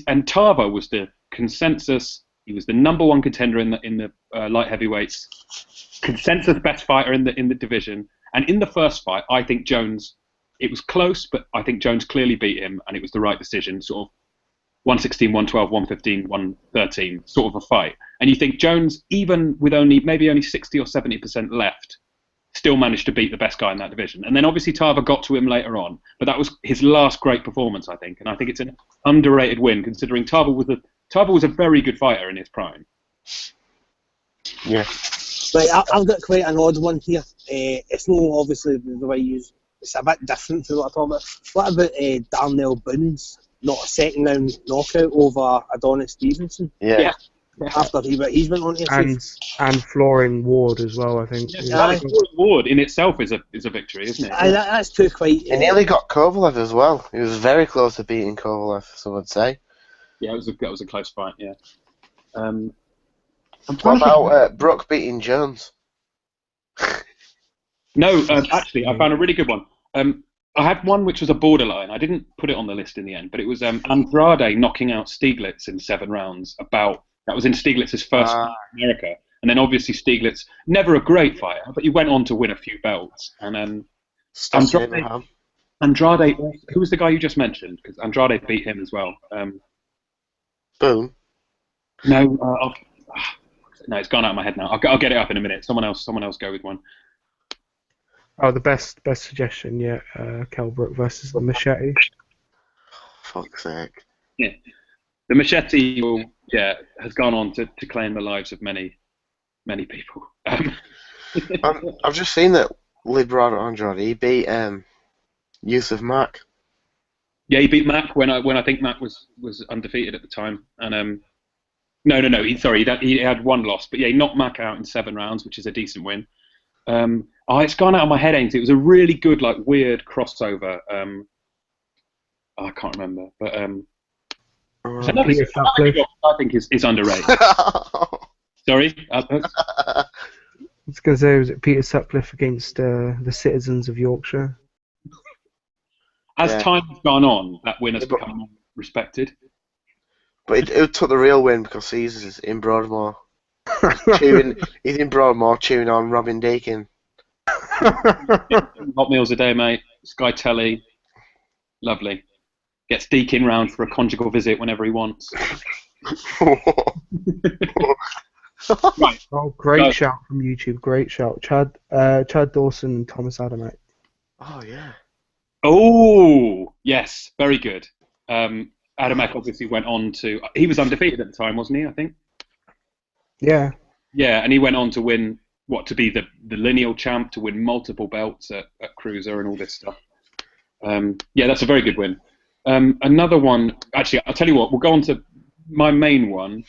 And Tarver was the consensus. He was the number one contender in the light heavyweights, consensus best fighter in the division. And in the first fight, I think Jones, it was close, but I think Jones clearly beat him, and it was the right decision. Sort of 116, 112, 115, 113 sort of a fight. And you think Jones, even with maybe only 60 or 70% left, still managed to beat the best guy in that division. And then obviously Tarver got to him later on, but that was his last great performance, I think. And I think it's an underrated win, considering Tarver was a very good fighter in his prime. Yeah. Right, I've got quite an odd one here. It's not obviously the way you use. It's a bit different to what I thought about. What about Darnell Boons? Not a second round knockout over Adonis Stevenson. Yeah. After he's went on to and flooring Ward as well, I think. Yeah, Ward in itself is a victory, isn't it? That's two quite. He nearly got Kovalev as well. He was very close to beating Kovalev, some would say. Yeah, that was a close fight. Yeah. What about Brook beating Jones? No, actually, I found a really good one. I had one which was a borderline. I didn't put it on the list in the end, but it was Andrade knocking out Stieglitz in 7 rounds. That was in Stieglitz's first fight in America. And then obviously Stieglitz, never a great fighter, but he went on to win a few belts. And then Andrade, who was the guy you just mentioned? Because Andrade beat him as well. Boom. No, it's gone out of my head now. I'll get it up in a minute. Someone else go with one. Oh, the best suggestion, yeah. Kell Brook versus the Machete. Fuck's sake. Yeah. The Machete has gone on to claim the lives of many, many people. I've just seen that Librado Andrade, he beat Yusuf Mack. Yeah, he beat Mack when I think Mack was undefeated at the time. And no, he had one loss, but yeah, he knocked Mack out in 7 rounds, which is a decent win. It's gone out of my head, Ains. It was a really good, like, weird crossover. I can't remember, but I think is underrated. Sorry? I was going to say, was it Peter Sutcliffe against the Citizens of Yorkshire? As time has gone on, that win has become more respected. But it took the real win because he's in Broadmoor. He's in Broadmoor chewing on Robin Deakin. Hot meals a day, mate. Sky Telly. Lovely. Gets Deakin round for a conjugal visit whenever he wants. Right. Oh, great shout from YouTube. Great shout. Chad Dawson and Thomas Adamite. Oh, yeah. Oh, yes. Very good. Adamek obviously went on to... He was undefeated at the time, wasn't he, I think? Yeah. Yeah, and he went on to win, to be the lineal champ, to win multiple belts at Cruiser and all this stuff. Yeah, that's a very good win. Another one, actually, I'll tell you what, we'll go on to my main one,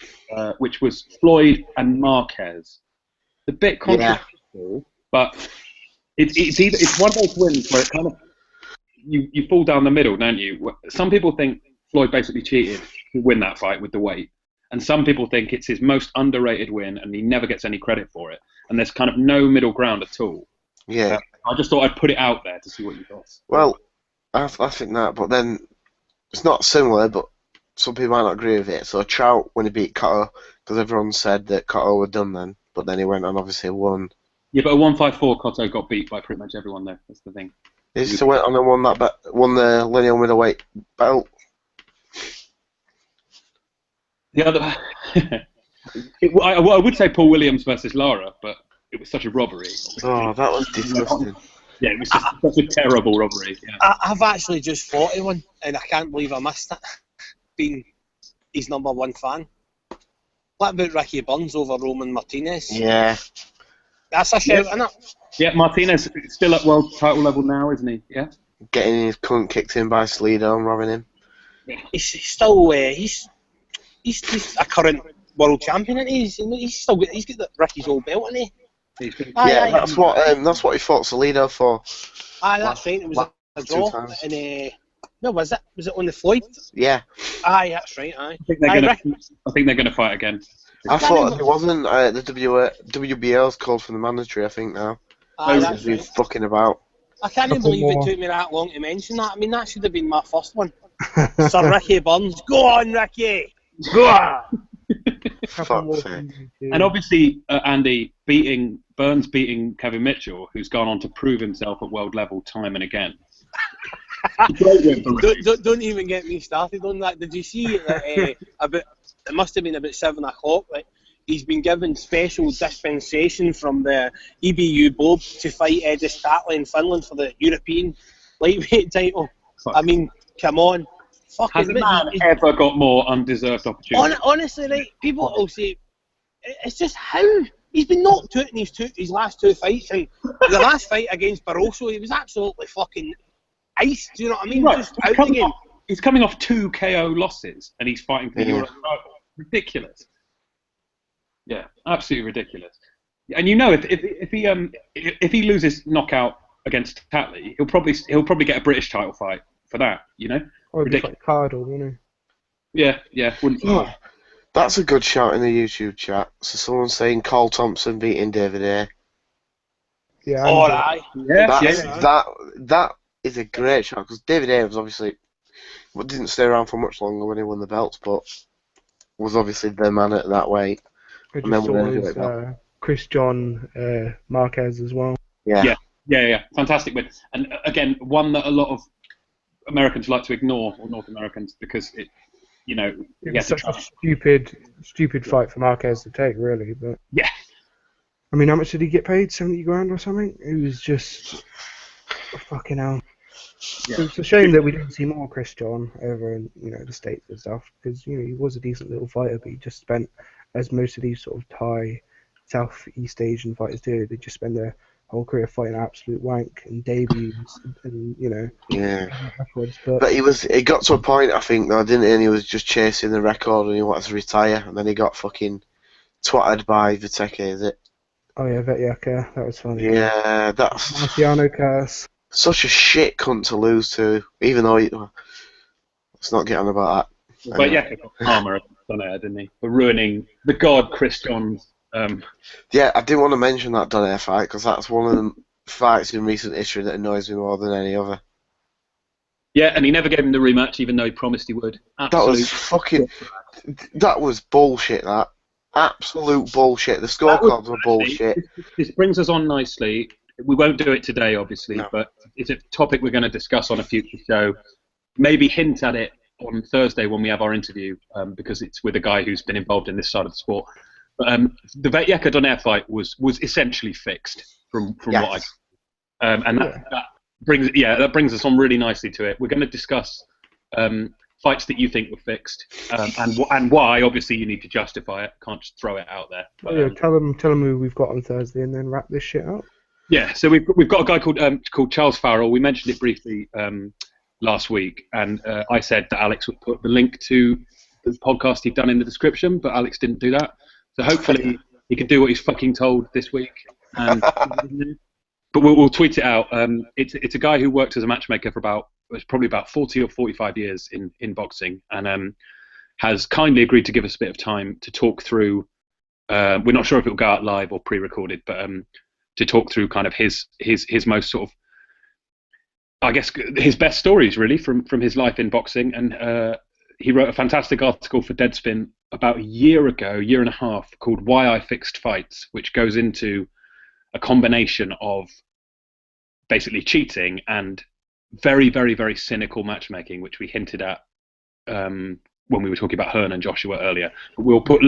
which was Floyd and Marquez. It's a bit controversial, but it's one of those wins where it kind of, you fall down the middle, don't you? Some people think Floyd basically cheated to win that fight with the weight. And some people think it's his most underrated win and he never gets any credit for it. And there's kind of no middle ground at all. Yeah. I just thought I'd put it out there to see what you thought. Well, I think that, but then it's not similar, but some people might not agree with it. So Trout, when he beat Cotto because everyone said that Cotto were done then, but then he went on obviously won. Yeah, but a 154 Cotto got beat by pretty much everyone though. That's the thing. He still went on and won the lineal middleweight belt. The other, I would say Paul Williams versus Lara, but it was such a robbery. Oh, that was disgusting. Yeah, it was just such a terrible robbery. Yeah. I've actually just fought one, and I can't believe I missed it. Being his #1 fan. What about Ricky Burns over Roman Martinez? Yeah. That's a shout, isn't it? Yeah, Martinez is still at world title level now, isn't he? Yeah. Getting his cunt kicked in by Slido and robbing him. He's still he's a current world champion, and he's got Ricky's old belt, isn't he? That's what he fought Salido for. That's right. It was a draw. And no, was it? Was it on the Floyd? Yeah. That's right. I think they're gonna fight again. I thought it wasn't. The WBL's called for the mandatory. I think now. That's right. Fucking about. I can't even believe it took me that long to mention that. I mean, that should have been my first one. Sir Ricky Burns, go on, Ricky, go on. And obviously, Andy Burns beating Kevin Mitchell, who's gone on to prove himself at world level time and again. Don't even get me started on that. Did you see that? It must have been about 7 o'clock. Like, he's been given special dispensation from the EBU board to fight Edis Tatli in Finland for the European lightweight title. I mean, come on. Has a man ever got more undeserved opportunity? Honestly, right, people will say, it's just how he's been knocked out in his last 2 fights, and the last fight against Barroso, he was absolutely fucking iced. Do you know what I mean? Right. Just out the game. He's coming off 2 KO losses, and he's fighting for the Euro title. Ridiculous. Yeah, absolutely ridiculous. And you know, if he loses knockout against Tatley, he'll probably get a British title fight for that. You know. Or it'd be like Cardle, wouldn't he? Yeah. That's a good shout in the YouTube chat. So someone's saying Cole Thompson beating David A. Yeah. Alright. That is a great shout because David A was obviously didn't stay around for much longer when he won the belts, but was obviously the man at that weight. I just saw Chris John Marquez as well. Yeah. Fantastic win. And again, one that a lot of Americans like to ignore, or North Americans, because it was such a stupid fight for Marquez to take, really. But yeah, I mean, how much did he get paid? 70 grand or something? It was just fucking hell. Yeah. It's a shame that we didn't see more Chris John over in the States and stuff, because he was a decent little fighter, but he just spent, as most of these sort of Thai, Southeast Asian fighters do, they just spend their whole career fighting absolute wank and debuts and records. But he got to a point, I think, though, didn't he? And he was just chasing the record and he wanted to retire, and then he got fucking twatted by Viteke, is it? Oh yeah, Vetyaka, that was funny. Yeah, that's Marciano Curse. Such a shit cunt to lose to, even though let's not get on about that. But yeah, Palmer done it, didn't he? For ruining the god Chris John's. Yeah, I didn't want to mention that Donaire fight because that's one of the fights in recent history that annoys me more than any other. Yeah, and he never gave him the rematch, even though he promised he would. That was bullshit. That absolute bullshit. The scorecards were bullshit. This brings us on nicely. We won't do it today, obviously, but it's a topic we're going to discuss on a future show. Maybe hint at it on Thursday when we have our interview, because it's with a guy who's been involved in this side of the sport. The Vetyeka Donaire fight was essentially fixed from what that brings us on really nicely to it. We're going to discuss fights that you think were fixed and why. Obviously, you need to justify it. Can't just throw it out there. But, tell them who we've got on Thursday, and then wrap this shit up. Yeah, so we've got a guy called Charles Farrell. We mentioned it briefly last week, and I said that Alex would put the link to the podcast he'd done in the description, but Alex didn't do that. So hopefully he can do what he's fucking told this week. And, but we'll tweet it out. It's a guy who worked as a matchmaker for probably about 40 or 45 years in boxing, and has kindly agreed to give us a bit of time to talk through. We're not sure if it will go out live or pre-recorded, but to talk through kind of his most sort of, I guess, his best stories really from his life in boxing, and he wrote a fantastic article for Deadspin about a year and a half, called "Why I Fixed Fights," which goes into a combination of basically cheating and very, very, very cynical matchmaking, which we hinted at when we were talking about Hearn and Joshua earlier. I'll put a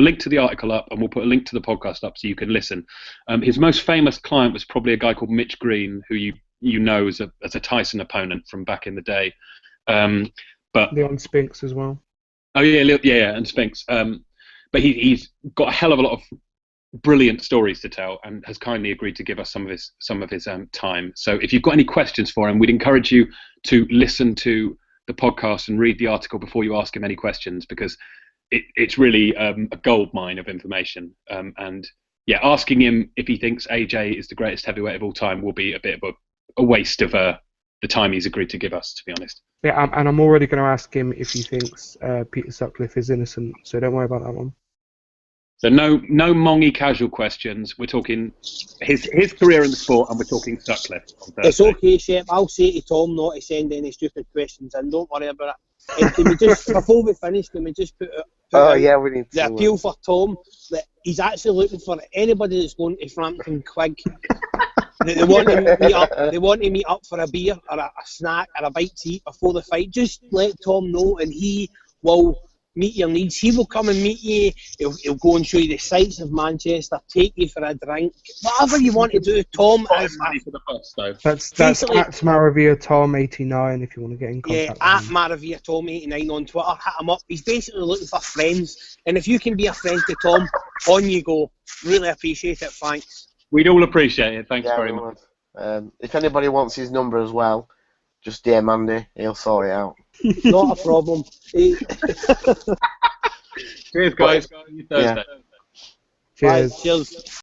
link to the article up, and we'll put a link to the podcast up so you can listen. His most famous client was probably a guy called Mitch Green, who you know as a Tyson opponent from back in the day. But Leon Spinks as well. Oh yeah, and Spinks. But he's got a hell of a lot of brilliant stories to tell, and has kindly agreed to give us some of his time. So if you've got any questions for him, we'd encourage you to listen to the podcast and read the article before you ask him any questions, because it's really a gold mine of information. And yeah, asking him if he thinks AJ is the greatest heavyweight of all time will be a bit of a waste of the time he's agreed to give us, to be honest. Yeah, and I'm already going to ask him if he thinks Peter Sutcliffe is innocent, so don't worry about that one. So no mongy casual questions. We're talking his career in the sport, and we're talking Sutcliffe on Thursday. It's okay, Shep. I'll say to Tom not to send any stupid questions in. Don't worry about it. And can we just, before we finish, can we just put out we need the to, appeal for Tom that he's actually looking for anybody that's going to Frampton Quig. They want to meet up. They want to meet up for a beer or a snack or a bite to eat before the fight. Just let Tom know, and he will meet your needs. He will come and meet you. He'll go and show you the sights of Manchester, take you for a drink, whatever you want to do. Tom is for the bus, though. That's at Maravilla Tom89 if you want to get in contact. Yeah, at Maravilla Tom89 on Twitter. Hit him up. He's basically looking for friends, and if you can be a friend to Tom, on you go. Really appreciate it. Thanks. We'd all appreciate it. Thanks very much. If anybody wants his number as well, just DM Andy. He'll sort it out. Not a problem. Cheers, guys. See you Thursday. Cheers. Bye. Cheers.